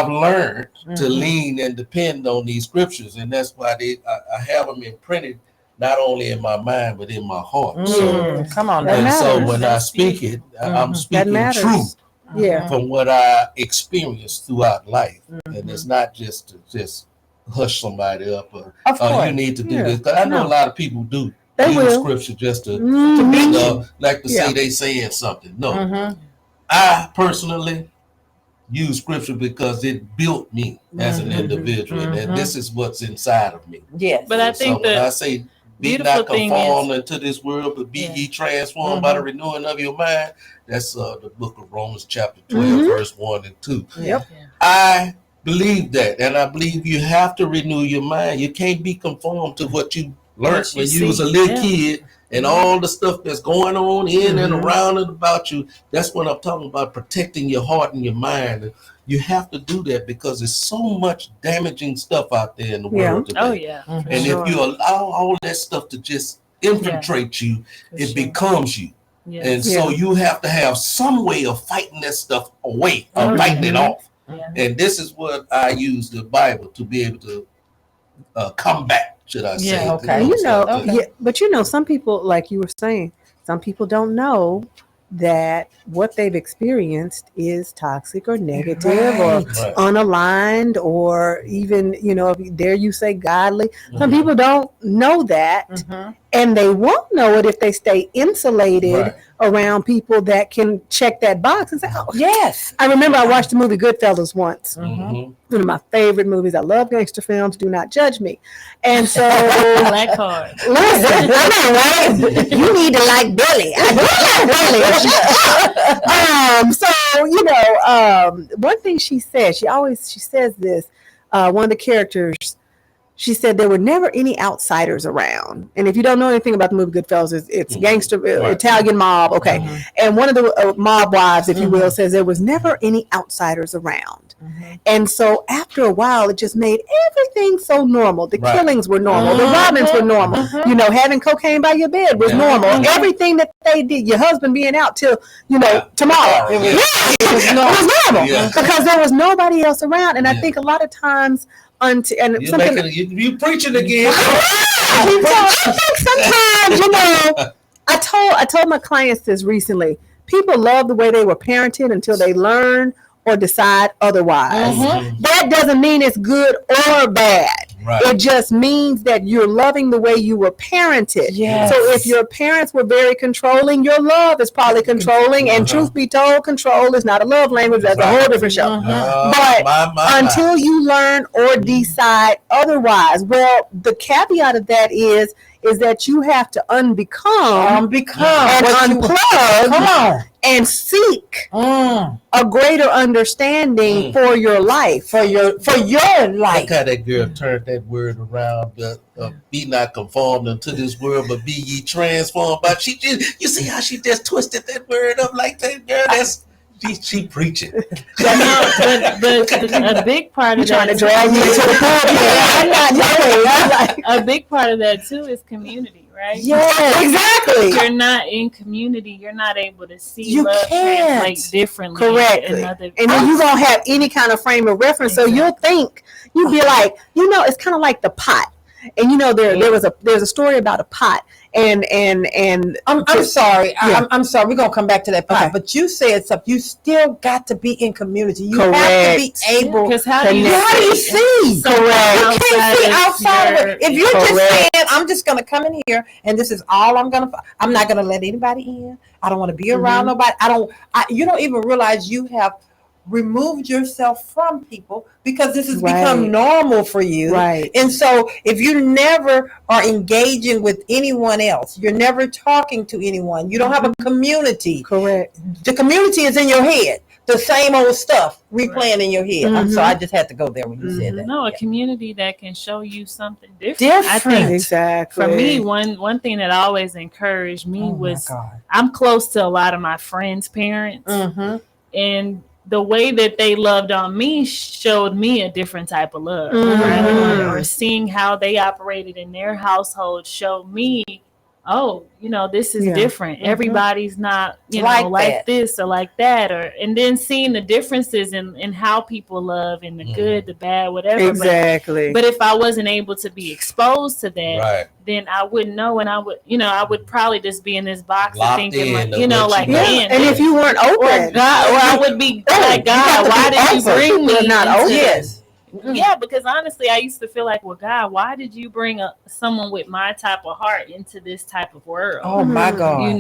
learned to lean and depend on these scriptures, and that's why I have them imprinted not only in my mind but in my heart. So come on, and matters. so when I speak it, I'm speaking truth from what I experienced throughout life, and it's not just to just hush somebody up or you need to do this. Because I know a lot of people do use scripture just to like to say they saying something. No, I personally use scripture because it built me as an individual, and this is what's inside of me. Yes, but I think when I say be not conformed into this world, but be ye transformed by the renewing of your mind. That's the book of Romans chapter 12, verse 1 and 2. Yep. I believe that, and I believe you have to renew your mind. You can't be conformed to what you learned when you was a little kid and all the stuff that's going on in and around and about you. That's what I'm talking about, protecting your heart and your mind. You have to do that because there's so much damaging stuff out there in the world today. Oh, yeah. And if you allow all that stuff to just infiltrate you, it becomes you. Yes. And so you have to have some way of fighting that stuff away, or fighting it off. Yeah. And this is what I use the Bible to be able to combat, should I say. Okay. But you know, some people, like you were saying, some people don't know that what they've experienced is toxic or negative or unaligned or even, you know, dare you say godly. Some people don't know that, and they won't know it if they stay insulated around people that can check that box and say, oh, yes. I remember I watched the movie Goodfellas once. Mm-hmm. One of my favorite movies. I love gangster films. Do not judge me. And so, Black card. listen, I know, right? You need to like Billy. I do like Billy. So, you know, one thing she said, she says this, one of the characters, she said there were never any outsiders around. And if you don't know anything about the movie Goodfellas, it's gangster, Italian mob. Okay. And one of the mob wives, if you will, says there was never any outsiders around. And so after a while, it just made everything so normal. The killings were normal. The robbings were normal. You know, having cocaine by your bed was normal. Everything that they did, your husband being out till, you know, tomorrow. It was normal. Because there was nobody else around. And I think a lot of times, you preaching again. I think sometimes, you know, I told my clients this recently. People love the way they were parented until they learn or decide otherwise. That doesn't mean it's good or bad. It just means that you're loving the way you were parented. So if your parents were very controlling, your love is probably controlling. And truth be told, control is not a love language. That's a whole different show. But until you learn or decide otherwise, well, the caveat of that is that you have to unbecome and unplug and seek a greater understanding for your life, for your life. Look how that girl turned that word around. Be not conformed unto this world, but be ye transformed. But you see how she just twisted that word up like that, girl. That's she preaching. But a big part of trying that to drag me into the pulpit. A big part of that too is community, right? Yes, exactly. If you're not in community, you're not able to see love translate differently. Correctly. And then you won't have any kind of frame of reference. So you'll be like, you know, it's kind of like the pot. And there's a story about a pot, and I'm sorry. Yeah. I'm sorry. We're gonna come back to that part. Okay. But you said something. You still got to be in community. You Correct. have to be able. Because how do you see? Correct. You can't see outside of it. If you're just Correct. saying, I'm just gonna come in here and this is all I'm not gonna let anybody in. I don't want to be around nobody. You don't even realize you have removed yourself from people because this has become normal for you. Right. And so if you never are engaging with anyone else, you're never talking to anyone, you don't have a community. Correct. The community is in your head. The same old stuff replaying in your head. I'm sorry, I just had to go there when you said that. No, a community that can show you something different. I think Exactly. for me, one thing that always encouraged me was God. I'm close to a lot of my friends' parents, and the way that they loved on me showed me a different type of love, right? Or seeing how they operated in their household showed me, oh, this is different. Everybody's not, like this or like that, and then seeing the differences in how people love and the good, the bad, whatever. Exactly. But if I wasn't able to be exposed to that, Right. then I wouldn't know, and I would probably just be in this box Locked thinking, in, And if you weren't open, or God, or I would be like, God, why did you bring me? not into open? Yes. Yeah, because honestly, I used to feel like, well, God, why did you bring someone with my type of heart into this type of world? Oh my God.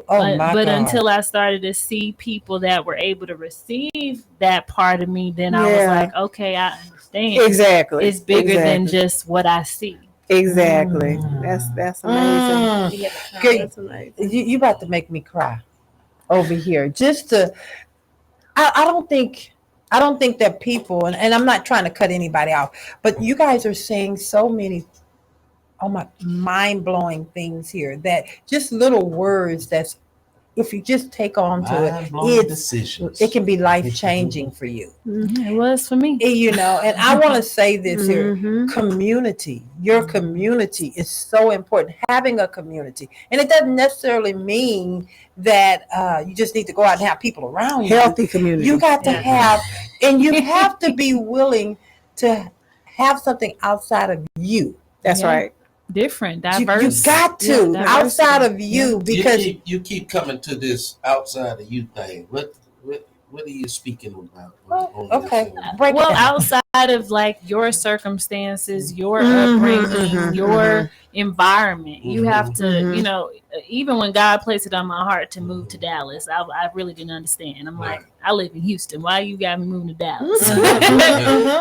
But until I started to see people that were able to receive that part of me, then I was like, okay, I understand. Exactly. It's bigger than just what I see. Exactly. That's amazing. That's amazing. You about to make me cry over here. Just to, I don't think that people, and I'm not trying to cut anybody off, but you guys are saying so many, mind-blowing things here, that just little words that's, if you just take on to it can be life-changing for you. Yeah, it was for me. And I want to say this here, community, your community is so important, having a community. And it doesn't necessarily mean that you just need to go out and have people around you. Healthy community. You got to have, and you have to be willing to have something outside of you. That's right. Different, diverse. You got to outside of you, because you keep coming to this outside of you thing. What are you speaking about? Okay. Outside of like your circumstances, your upbringing, your environment, you have to, even when God placed it on my heart to move to Dallas, I really didn't understand. I'm like, I live in Houston. Why you got me moving to Dallas?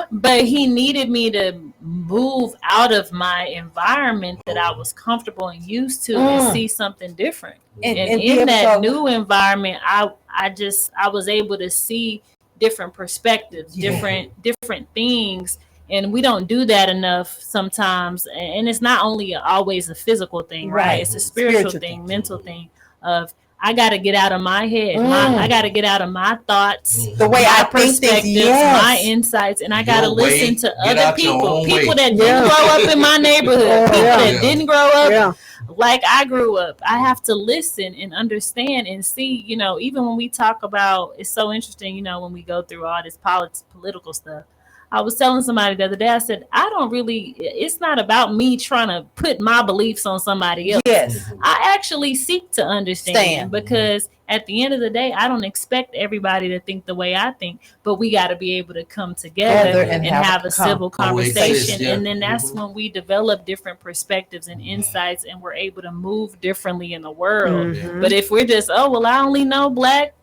But he needed me to move out of my environment that I was comfortable and used to and see something different. And in that new environment, I was able to see different perspectives, different things. And we don't do that enough sometimes. And it's not only always a physical thing, right? It's a spiritual thing, mental thing of, I got to get out of my head. I got to get out of my thoughts, the way I think perspectives, my insights, and I got to listen to other people that didn't grow up in my neighborhood, people that didn't grow up like I grew up. I have to listen and understand and see, even when we talk about, it's so interesting, when we go through all this political stuff. I was telling somebody the other day, I said, it's not about me trying to put my beliefs on somebody else. Yes. I actually seek to understand because at the end of the day, I don't expect everybody to think the way I think, but we got to be able to come together and have a civil conversation. And then that's when we develop different perspectives and insights, and we're able to move differently in the world. But if we're just, I only know black,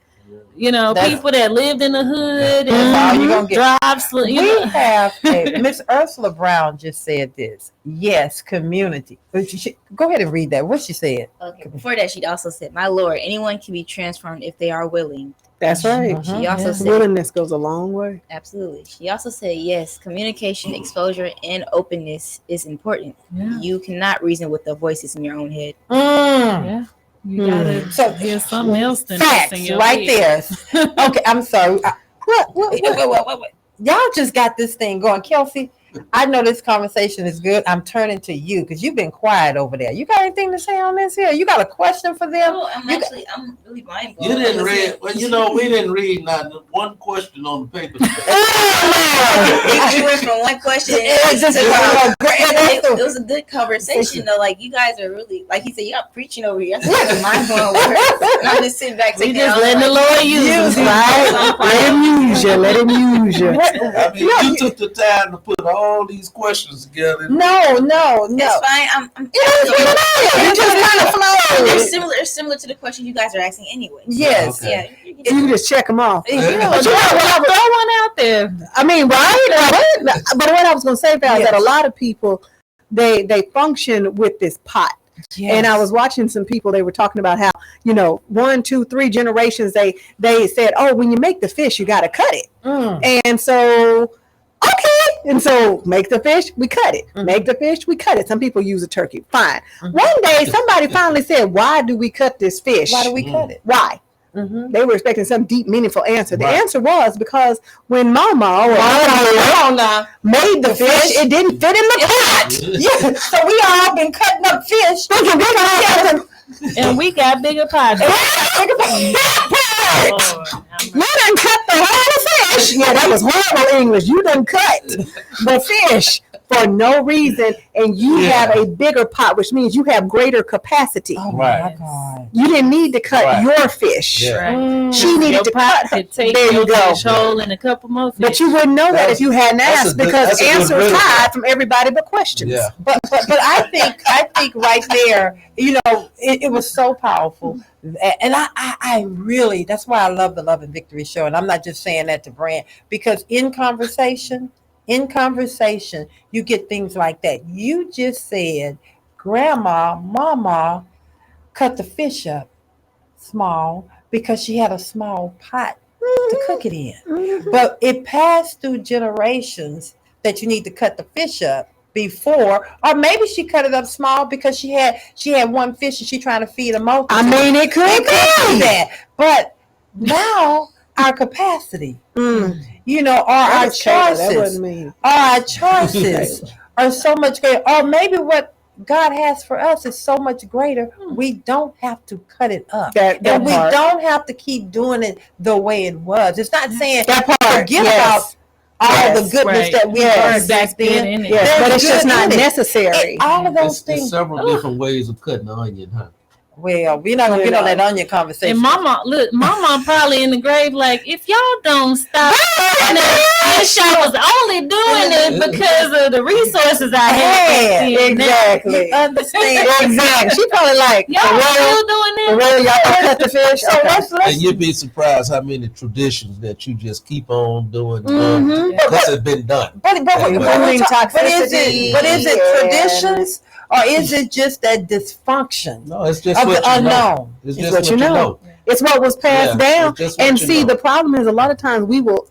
people that lived in the hood and drives. We have Miss Ursula Brown just said this. Yes, community. Go ahead and read that. What she said. Okay. Before that, she also said, "My Lord, anyone can be transformed if they are willing." That's right. She also said, willingness goes a long way. Absolutely. She also said, yes, communication, exposure, and openness is important. Yeah. You cannot reason with the voices in your own head. Yeah. You gotta hear something else than facts right there. Okay, I'm sorry. What? Y'all just got this thing going, Kelsey. I know this conversation is good. I'm turning to you because you've been quiet over there. You got anything to say on this here? You got a question for them? No, I'm really mind blown. You didn't read. Well, we didn't read not one question on the paper. You went from one question. It was a good conversation though. Like you guys are really, like he said, you got preaching over here. That's mind blowing words. I'm just sitting back. We just letting the Lord use us, right? Let him use you. Let him use you. I mean, you took the time to put all these questions together. No. It's fine. I'm You just kind of flow. They're similar to the questions you guys are asking anyway. Yes. Okay. Yeah. You can just check them off. Throw one out there. I mean, right? But what I was going to say, Val, is that a lot of people, they function with this pot. Yes. And I was watching some people, they were talking about how, 1, 2, 3 generations, they said, oh, when you make the fish, you got to cut it. And so, okay. And so make the fish, we cut it. Make the fish, we cut it. Some people use a turkey. Fine. One day, somebody finally said, why do we cut this fish? Why do we cut it? Why? They were expecting some deep, meaningful answer. The Right. answer was because when Mama made the fish, it didn't fit in the pot. Yeah. So we all been cutting up fish. Thinking And we got bigger pies. You done cut the whole fish. Yeah, that was horrible English. You done cut the fish for no reason, and you have a bigger pot, which means you have greater capacity. Oh Right. my God. You didn't need to cut Right. your fish. Yeah. She needed to cut. Could take There you your go. fish hole and a couple more fish. But you wouldn't know that if you hadn't That's asked, a good- because that's a good answers riddle. hide from everybody but questions. Yeah. But I think right there, it was so powerful. And I really, that's why I love the Love and Victory show. And I'm not just saying that to brand, because in conversation, you get things like that. You just said, Mama cut the fish up small because she had a small pot to cook it in. But it passed through generations that you need to cut the fish up before, or maybe she cut it up small because she had one fish and she trying to feed a multitude. I mean, it could It could be be. that. But now our capacity, or our That was Kayla. That choices, wasn't me. are so much greater. Or maybe what God has for us is so much greater. We don't have to cut it up. That And we part. don't have to keep doing it the way it was. It's not saying That part. forget Yes. about all the Yes. goodness Right. that we Yes. learned back That's good then. in it. Yes, There's but it's just good not in it. necessary. All of those There's things. several different ways of cutting an onion, huh? Well, we're not gonna get on that onion conversation. And Mama probably in the grave like, if y'all don't stop doing it, wish I was only doing it because of the resources I had. Exactly. Understand? Exactly. She probably like, Y'all still doing it? y'all gonna cut the fish? So let's And you'd be surprised how many traditions that you just keep on doing. Mhm. Because it's been done. But Including is toxicity. it Yeah. traditions or is it just that dysfunction No, it's just of what the you know. unknown? It's It's just what you know. It's what was passed Yeah, down. it's just what And you see, know. the problem is a lot of times we will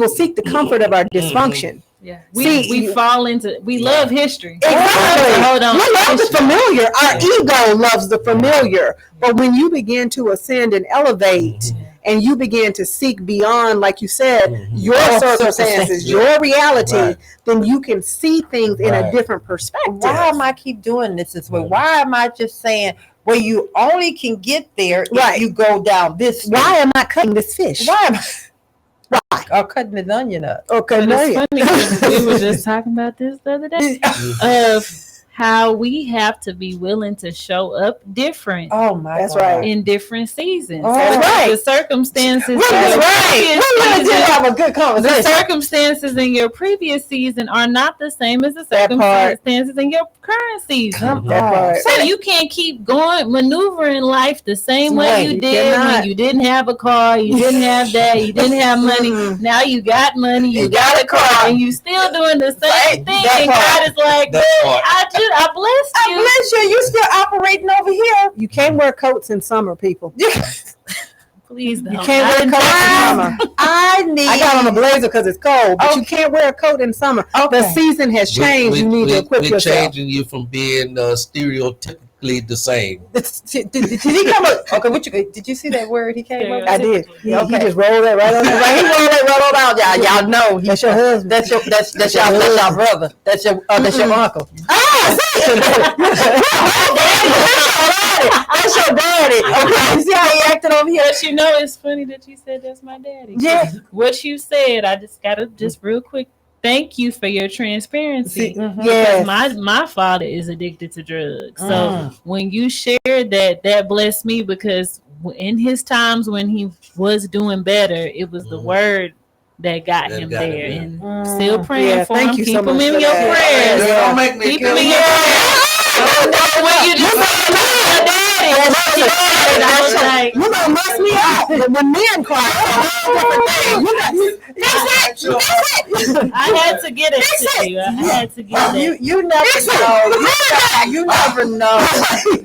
seek the comfort of our dysfunction. Yeah. See, We fall into, we love history. Exactly. Hold on. We love the familiar. Our ego loves the familiar. But when you begin to ascend and elevate, and you begin to seek beyond, like you said, your circumstances, your reality, Right. then you can see things in a Right. different perspective. Why am I keep doing this way? Why am I just saying, well, you only can get there Right. if you go down this way? Why am I cutting this fish? Why am I? Or cutting the onion up? Okay, But no, it's funny 'cause we were just talking about this the other day of how we have to be willing to show up different Oh my That's God. right. in different seasons. Oh, that's right. The circumstances. That's of right. your We really did season- have a good The conversation. circumstances in your previous season are not the same as the That part. circumstances in your current season. That part. So you can't keep maneuvering life the same way Right, you you did cannot. when you didn't have a car, you didn't have that, you didn't have money. Now you got money, you got a car, and you still doing the same Right, thing. that And part. God is like, That part. I blessed I you. bless you. You still operating over here? You can't wear coats in summer, people. Please don't. You can't wear coats in summer. I need. I got on a blazer because it's cold, but you can't wear a coat in summer. Okay. The season has changed. You need to equip we're yourself. changing you from being stereotypical stereotypically the same. Did he come up? Okay, did you see that word he came up? I did. He Okay. just rolled that right on. He rolled that right on out, y'all. Y'all know that's your husband. That's your brother. That's your uncle. That's your daddy. Okay, you see how he acted over here? But you know, it's funny that you said that's my daddy. Yeah. What you said, I just gotta real quick. Thank you for your transparency. Yes. My father is addicted to drugs. So when you shared that blessed me, because in his times when he was doing better, it was the word that got him there. And still praying for him. Keep him in your prayers. Don't make me Keep him in your prayers. When you just your daddy, you gonna mess me up when men cry. I had to get it to you. I had to get it. You never know. You never know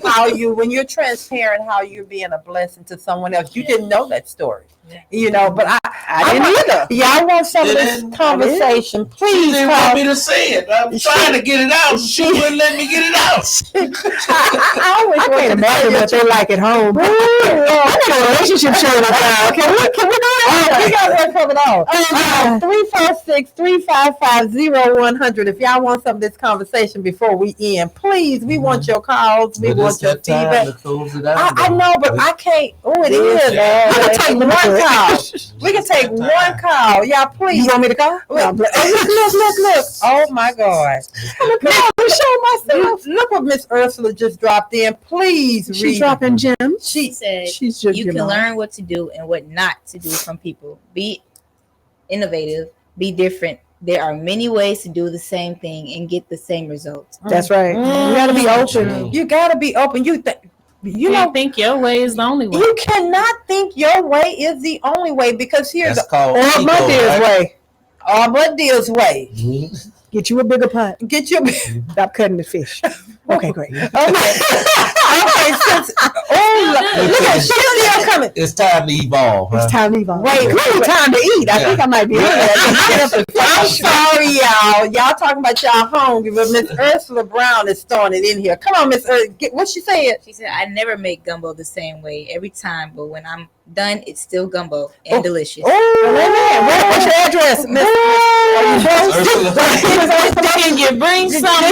how when you're transparent, how you're being a blessing to someone else. You didn't know that story. You know, but I didn't either. Y'all want some of this conversation? Please She didn't want me to say it. I'm trying to get it out. She wouldn't let me get it out. I always can't imagine what they're like at home. I got a relationship show right now. Can we go on? We got one coming on. 346-355-0100. If y'all want some of this conversation before we end, please, we want your calls. We want your feedback. I know, but I can't. Oh, it is. I'm going to take one call. We can take one call. Y'all, please. You want me to call? Look. Oh, my God. Show myself. Look what Miss Ursula just dropped in. Please read. She's dropping gems. She said, she's just, you can learn what to do and what not to do from people. Be innovative. Be different. There are many ways to do the same thing and get the same results. That's right. You got to be open. You got to be open. You don't think your way is the only way. You cannot think your way is the only way, because here's called Armadillo's way. Armadillo's way. Get you a bigger pot. Stop cutting the fish. Okay, great. Okay, since look at Sheila coming. It's time to evolve. It's time to evolve. Wait, time to eat. I think I might be. I'm sorry, y'all. Y'all talking about y'all hungry, but Miss Ursula Brown is throwing it in here. Come on, Miss Ursula. What she said? She said, I never make gumbo the same way every time, but when I'm done, it's still gumbo and delicious. What's your address, Miss? Can you bring some?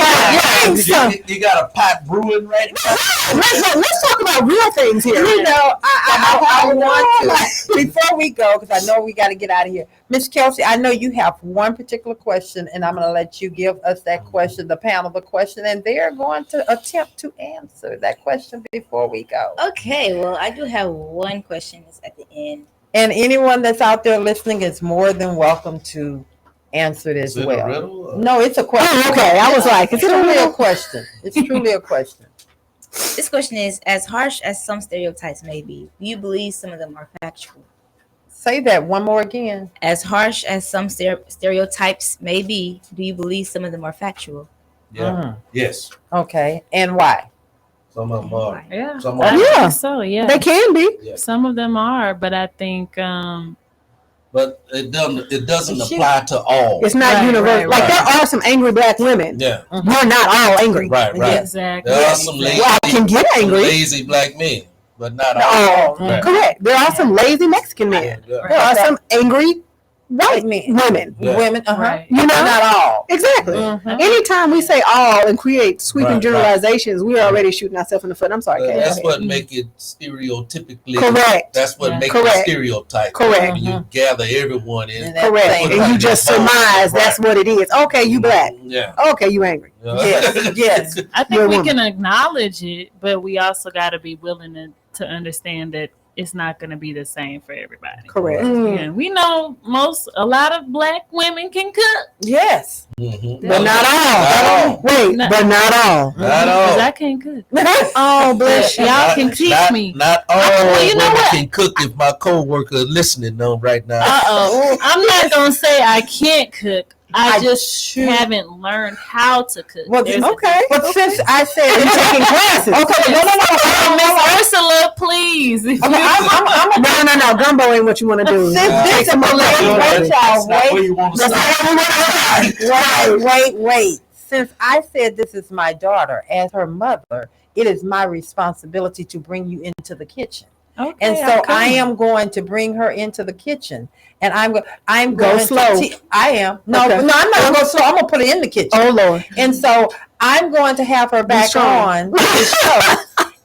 You got a pot brewing right now. Let's talk about real things here. You know, I want to, before we go, because I know we got to get out of here. Miss Kelsey, I know you have one particular question, and I'm going to let you give us that question, the panel the question, and they're going to attempt to answer that question before we go. Okay, well, I do have one question that's at the end. And anyone that's out there listening is more than welcome to answer it as well. A riddle? No, it's a question. Oh, okay. I was like, it's truly a question. It's truly a question. This question is, as harsh as some stereotypes may be, do you believe some of them are factual? Say that one more again. As harsh as some stereotypes may be, do you believe some of them are factual? Yeah. Yes. Okay. And why? Some of them are. Yeah. Some I of them think Yeah. so, yeah. They can be. Yeah. Some of them are, but I think But it doesn't apply to all. It's not Right, universal. right, Like there are some angry black women. Yeah. We're not all angry. Right. exactly. There are some lazy, Well, I can get angry. lazy black men, but not all. Oh, Right. correct. There are some lazy Mexican men. Yeah. There are some angry white men. women. Yeah. Women, Right. You know, not all. exactly. Anytime we say all and create sweeping Right, generalizations, we're already shooting ourselves in the foot. I'm sorry, Kay. That's what make it stereotypically. Correct. That's what makes Correct. it stereotype. Correct. When you gather everyone in. And that Correct. thing. And you just surmise that's what it is. Okay, you black. Yeah. Okay, you angry. Yes. I think You're a we woman. can acknowledge it, but we also got to be willing to understand that it's not going to be the same for everybody. Correct. Yeah, we know a lot of black women can cook. Yes. Mm-hmm. But not all. Not all. Wait, No. but not all. Not Because all. I can't cook. Oh, bless you. Y'all can teach me. Not all Well, you know women what? can cook. If my coworker is listening on right now, I'm not going to say I can't cook. I just should. haven't learned how to cook. Well, There's a okay. But since I said You're taking classes. okay, no. Miss Ursula, please. If Okay, I'm No. Gumbo ain't what you want to do. Since this is that's wait, not y'all, where you want to start. wait. Since since I said this is my daughter, as her mother, it is my responsibility to bring you into the kitchen. Okay, And so I am going to bring her into the kitchen, and I'm Go going slow. I am no, Okay. no, I'm not going to go slow. I'm going to put her in the kitchen. Oh Lord. And so I'm going to have her back strong. on the show,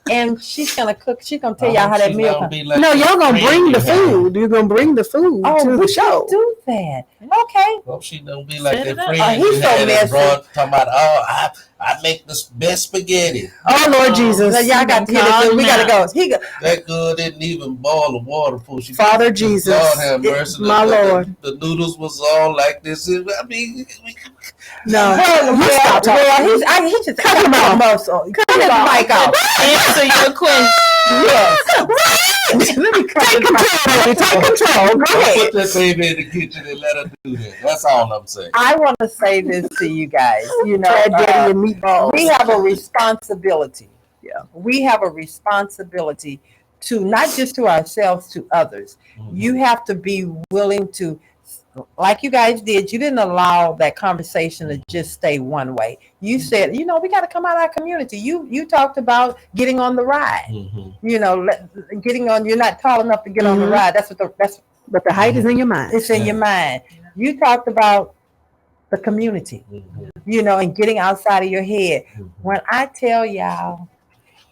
and she's going to cook. She's going to tell y'all how that meal comes. No, y'all gonna bring the food. You're gonna bring the food to the we show. can do that. Okay. Well, she don't be like Set that it up. friend Oh, he's you so had messy. and brought talking about, I make the best spaghetti. Oh Lord Jesus. Now, y'all got to hear Call this. him We got to out. go. That girl didn't even boil the water before she Father Jesus. Lord have mercy. My Lord. The noodles was all like this. I mean, No. Well, stop talking. he just Cut him off. muscle. Cut his mic off. Answer your question. Yes. Let me cut Take his mic. control, baby. Take control. Go put ahead. that baby in the kitchen and let her do that. That's all I'm saying. I want to say this to you guys. You know, Daddy and meatballs. we have a responsibility. Yeah. We have a responsibility to not just to ourselves, to others. You have to be willing to, like you guys did, you didn't allow that conversation to just stay one way. You said, we got to come out of our community. You talked about getting on the ride. Getting on. You're not tall enough to get on the ride. But the height is in your mind. It's in your mind. You talked about the community, and getting outside of your head. When I tell y'all,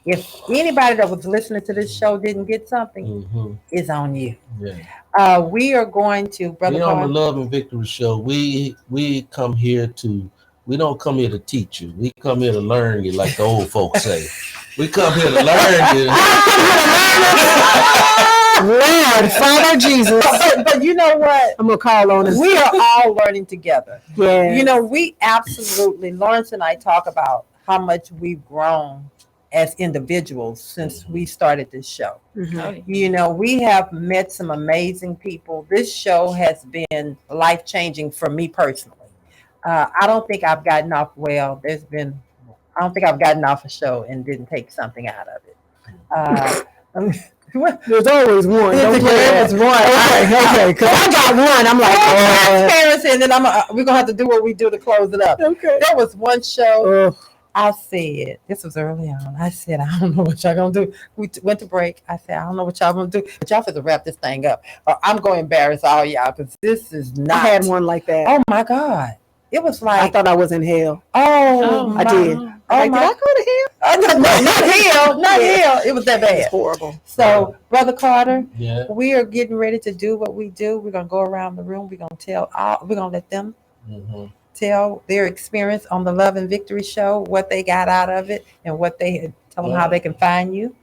if anybody that was listening to this show didn't get something, it's on you. Yeah. We are going to, Brother We on the Carl. Love and Victory show. We come here we don't come here to teach you. We come here to learn you, like the old folks say. We come here to learn you. Lord, Father Jesus. But you know what? I'm gonna call on him. We are all learning together. Yeah. We absolutely, Lawrence and I talk about how much we've grown as individuals since we started this show. We have met some amazing people. This show has been life-changing for me personally. I don't think I've gotten off a show and didn't take something out of it. There's always one. Don't play There was one. Okay. Because I got one. I'm like, transparency, and then we're gonna have to do what we do to close it up. Okay. There was one show. I said, this was early on. I said, I don't know what y'all gonna do. We went to break. I said, I don't know what y'all gonna do, but y'all have to wrap this thing up, or I'm going to embarrass all y'all because this is not. I had one like that. Oh my God! It was like I thought I was in hell. Oh, I did. Oh Did my! I go to hell? No, not hell, not hell. It was that bad. It's horrible. So, Brother Carter, Yeah. we are getting ready to do what we do. We're gonna go around the room. We're gonna let them tell their experience on the Love and Victory show, what they got out of it, and tell them how they can find you.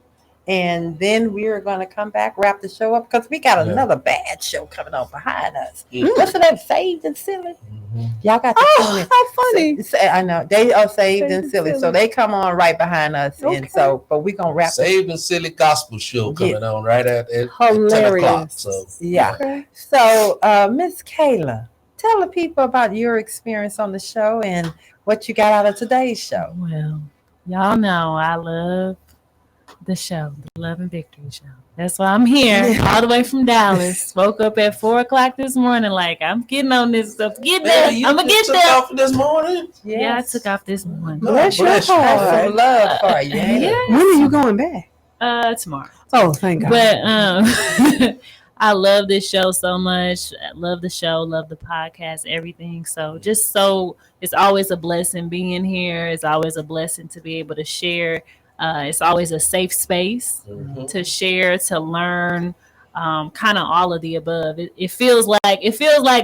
And then we are going to come back, wrap the show up, because we got another bad show coming on behind us. What's that? Saved and Silly? Y'all got to tune in. How funny. I know. They are saved and silly. So they come on right behind us. Okay. And so, but we're going to wrap Saved and Silly Gospel show coming on right at 10 Hilarious. o'clock. So Yeah. Okay. So, Miss Kayla, tell the people about your experience on the show and what you got out of today's show. Well, y'all know I love the show, the Love and Victory show. That's why I'm here, all the way from Dallas. Woke up at 4:00 this morning, like I'm getting on this stuff. Get there, I'm gonna get there. Off this morning. Yeah, I took off this morning. Bless your Bless you. heart. That's some love for you. Yes. When are you going back? Tomorrow. Oh, thank God. But I love this show so much. I love the show, love the podcast, everything. So it's always a blessing being here. It's always a blessing to be able to share. It's always a safe space to share, to learn, kind of all of the above. It feels like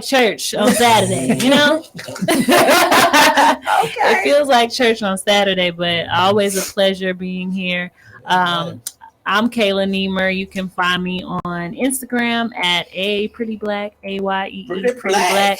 church on Saturday, you know? It feels like church on Saturday, but always a pleasure being here. I'm Kayla Niemer. You can find me on Instagram at @prettyBlack, AYEE Pretty Black.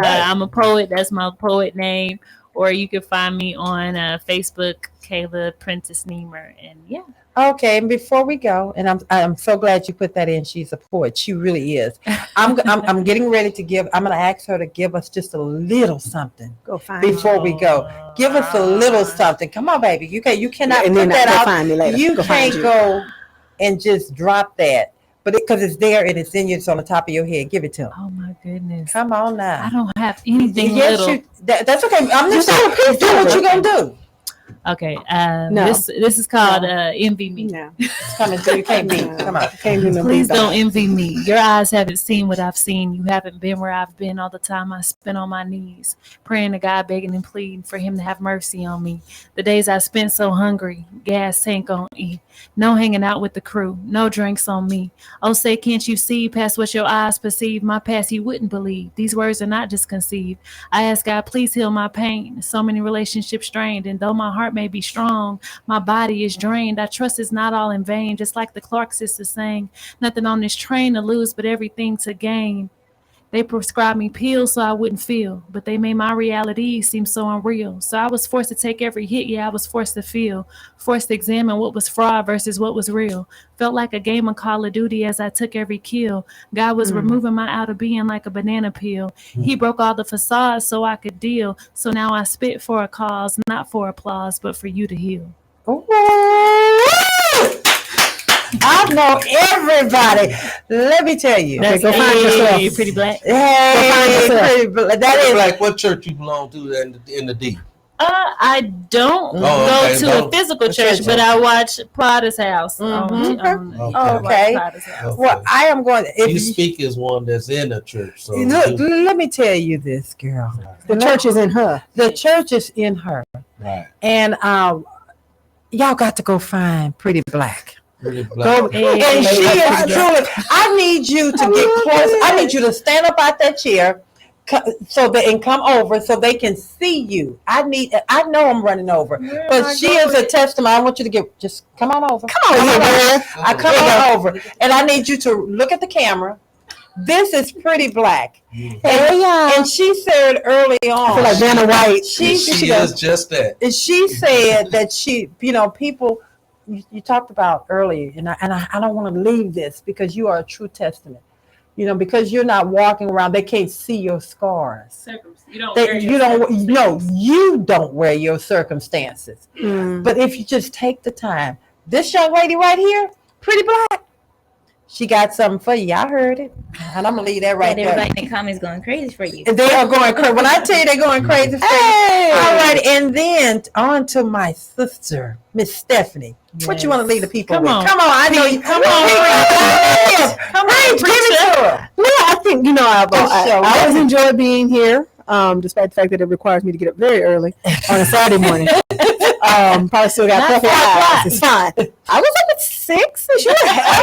I'm a poet. That's my poet name. Or you can find me on Facebook, Kayla Prentice Niemer. And yeah. Okay, and before we go, and I'm so glad you put that in. She's a poet. She really is. I'm getting ready to give. I'm going to ask her to give us just a little something Go find before we go. Give us a little something. Come on, baby. You cannot and put then that go out. find me later. You Go find can't you. go and just drop that. But because it's there and it's in you, it's on the top of your head. Give it to him. Oh my goodness. Come on now. I don't have anything Yes, little. That's okay. I'm just saying, do what you gonna do. Okay. No. This is called Envy Me. No. It's coming through. You can't beat. Come on. Can't do no Please beat don't envy me. Your eyes haven't seen what I've seen. You haven't been where I've been all the time I spent on my knees, praying to God, begging and pleading for him to have mercy on me. The days I spent so hungry, gas tank on E. No hanging out with the crew, no drinks on me. Oh, say, can't you see past what your eyes perceive? My past you wouldn't believe. These words are not just conceived. I ask God, please heal my pain. So many relationships strained, and though my heart may be strong, my body is drained. I trust it's not all in vain, just like the Clark sisters sang. Nothing on this train to lose, but everything to gain. They prescribed me pills so I wouldn't feel, but they made my reality seem so unreal. So I was forced to take every hit, yeah, I was forced to feel, forced to examine what was fraud versus what was real. Felt like a game of Call of Duty as I took every kill. God was removing my outer being like a banana peel. He broke all the facades so I could deal. So now I spit for a cause, not for applause, but for you to heal. I know everybody. Let me tell you. That's go find yourself. Pretty Black. Hey, pretty black. That is like what church you belong to in the D? I don't okay, go to a physical church, but I watch Potter's House. okay. Potter's House. Well, I am going. If You speak as one that's in a church. So look, let me tell you this, girl. The church is in her. The church is in her, right. and y'all got to go find Pretty Black. Pretty Black. Go, and she is truly. I need you to get close. I need you to stand up out that chair, so they and come over so they can see you. I know I'm running over, but she is a testimony. I want you to just come on over. Come on over. I come on over, and I need you to look at the camera. This is Pretty Black, and she said early on, I feel like Vanna White. She is just that. And she said that people. You talked about earlier, and I don't want to leave this because you are a true testament. Because you're not walking around, they can't see your scars. You don't wear your circumstances. But if you just take the time, this young lady right here, Pretty Black, she got something for you. I heard it, and I'm gonna leave that right there. Everybody in the comments going crazy for you. And they are going crazy. When I tell you they're going crazy for you. All right, and then on to my sister, Miss Stephanie. Yes. What you want to leave the people with? Come on, I know you. Come on, come on, give it to her. No, I think I always enjoy being here, despite the fact that it requires me to get up very early on a Saturday morning. Probably still got a couple hours. It's fine. I was up at 6, so you're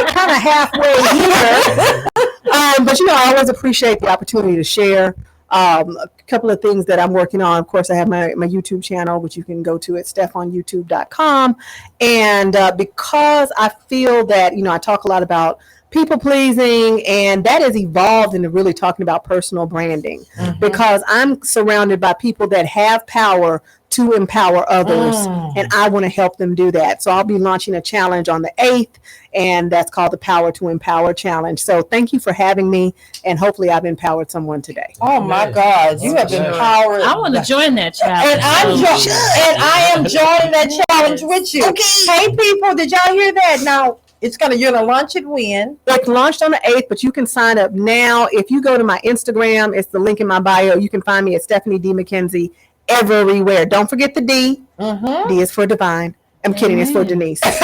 kind of halfway here. But I always appreciate the opportunity to share. A couple of things that I'm working on. Of course, I have my YouTube channel, which you can go to at stephonoyoutube.com. And because I feel that, I talk a lot about people pleasing, and that has evolved into really talking about personal branding, because I'm surrounded by people that have power to empower others, and I want to help them do that. So I'll be launching a challenge on the 8th, and that's called the Power to Empower Challenge. So thank you for having me, and hopefully I've empowered someone today. Oh my God, you have empowered. I want to join that challenge. And I am joining that challenge with you. Okay. Hey people, did y'all hear that? Now you're gonna launch it when? It's launched on the 8th, but you can sign up now. If you go to my Instagram, it's the link in my bio. You can find me at Stephanie D. McKenzie everywhere. Don't forget the D. D is for divine. I'm kidding. It's for Denise. Okay,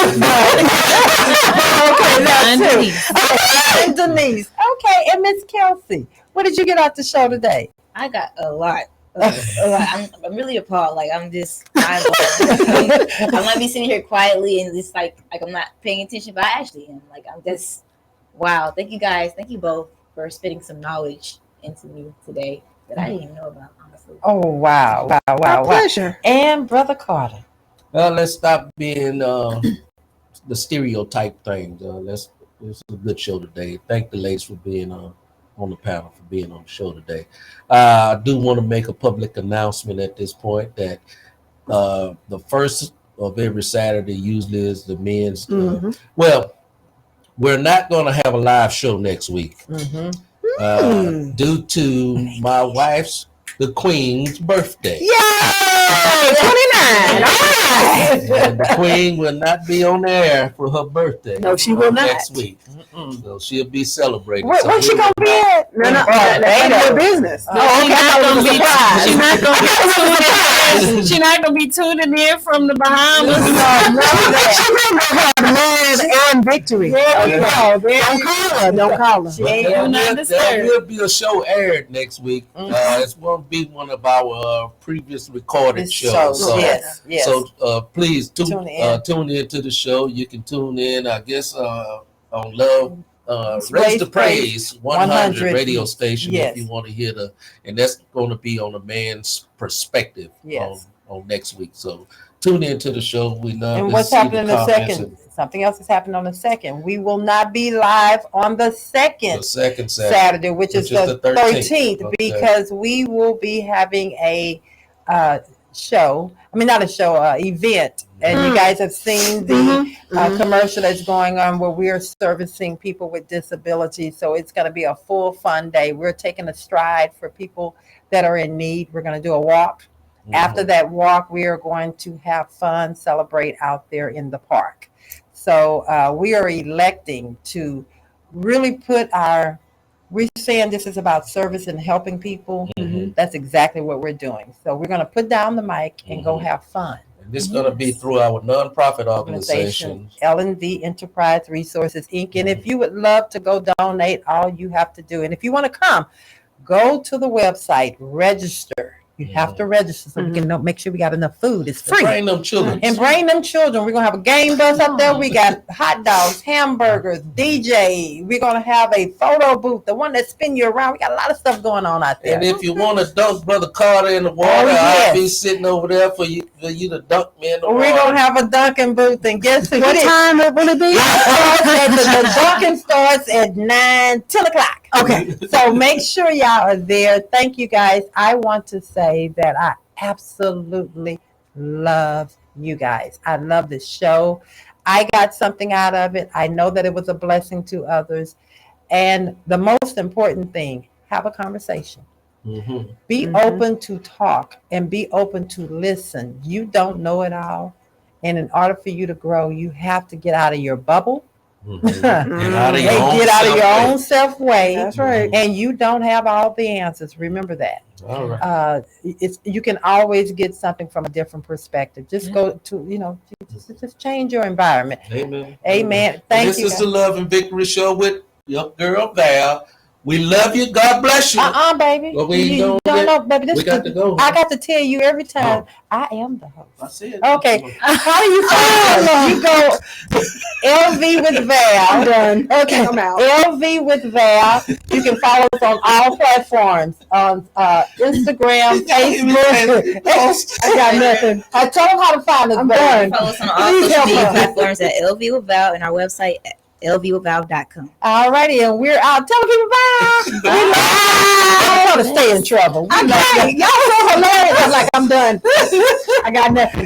that's Denise. Denise. Okay, and Miss Kelsey, what did you get out the show today? I got a lot. I'm really appalled. Like I'm might be sitting here quietly and just like I'm not paying attention, but I actually am. Like I'm just wow. Thank you guys. Thank you both for spitting some knowledge into me today that I didn't even know about, honestly. Oh wow. Pleasure. And Brother Carter. Well, let's stop being the stereotype thing. This is a good show today. Thank the ladies for being on the panel, for being on the show today. I do want to make a public announcement at this point that the first of every Saturday usually is the men's. Well, we're not going to have a live show next week due to my wife's, the Queen's birthday. Yay! 29. All right. And the Queen will not be on the air for her birthday. No, she will not. Next week. So she'll be celebrating. Where's she going to be at? No, Beta. that's your business. Oh, okay. I thought it was a surprise. She's not gonna be tuning in from the Bahamas. And victory. Don't call her. There will be a show aired next week. It won't be one of our previous recorded shows. So, yes. So please Tune in. tune in to the show. You can tune in, I guess, on Love. Raise the Praise 100 radio station if you want to hear and that's going to be on a man's perspective on next week. So tune in to the show. We love and to what's see happening the the second? Something else is happening on the second. We will not be live on the second Saturday, which is the 13th, because we will be having a show. I mean, not a show, event. And you guys have seen the commercial that's going on where we are servicing people with disabilities. So it's going to be a full fun day. We're taking a stride for people that are in need. We're going to do a walk. After that walk, we are going to have fun, celebrate out there in the park. So we are electing to really we're saying this is about service and helping people. That's exactly what we're doing. So we're going to put down the mic and go have fun. And this is going to be through our nonprofit organization, L&D Enterprise Resources, Inc. And if you would love to go donate, all you have to do, and if you want to come, go to the website, register. You have to register so we can make sure we got enough food. It's free. Bring them children. And bring them children. We're going to have a game bus up there. We got hot dogs, hamburgers, DJ. We're going to have a photo booth, the one that spin you around. We got a lot of stuff going on out there. And if you want to dunk Brother Carter in the water, I'll be sitting over there for you to dunk me in the water. We're going to have a dunking booth. And guess what time will it be? The dunking starts at 10 o'clock. Okay. So make sure y'all are there. Thank you guys. I want to say that I absolutely love you guys. I love this show. I got something out of it. I know that it was a blessing to others. And the most important thing, have a conversation. Be open to talk and be open to listen. You don't know it all. And in order for you to grow, you have to get out of your bubble. Get out of your own self way. That's right. And you don't have all the answers. Remember that. All right. You can always get something from a different perspective. Just go to, just change your environment. Amen. Thank you. This is the Love and Victory Show with your girl Val. We love you. God bless you. Baby. Well, you don't know, baby. We got to go. I got to tell you every time. I am the host. I said. Okay. How do you say You go LV with Val. I'm done. Okay. I'm out. LV with Val. You can follow us on all platforms. On Instagram, Facebook. I got nothing. I told them how to find us. I'm done. Follow us on all social media platforms at LV with Val and our website at lvwithval.com. All righty, and we're out. Tell people bye. I want to stay in trouble. Y'all so hilarious. I'm like, I'm done. I got nothing.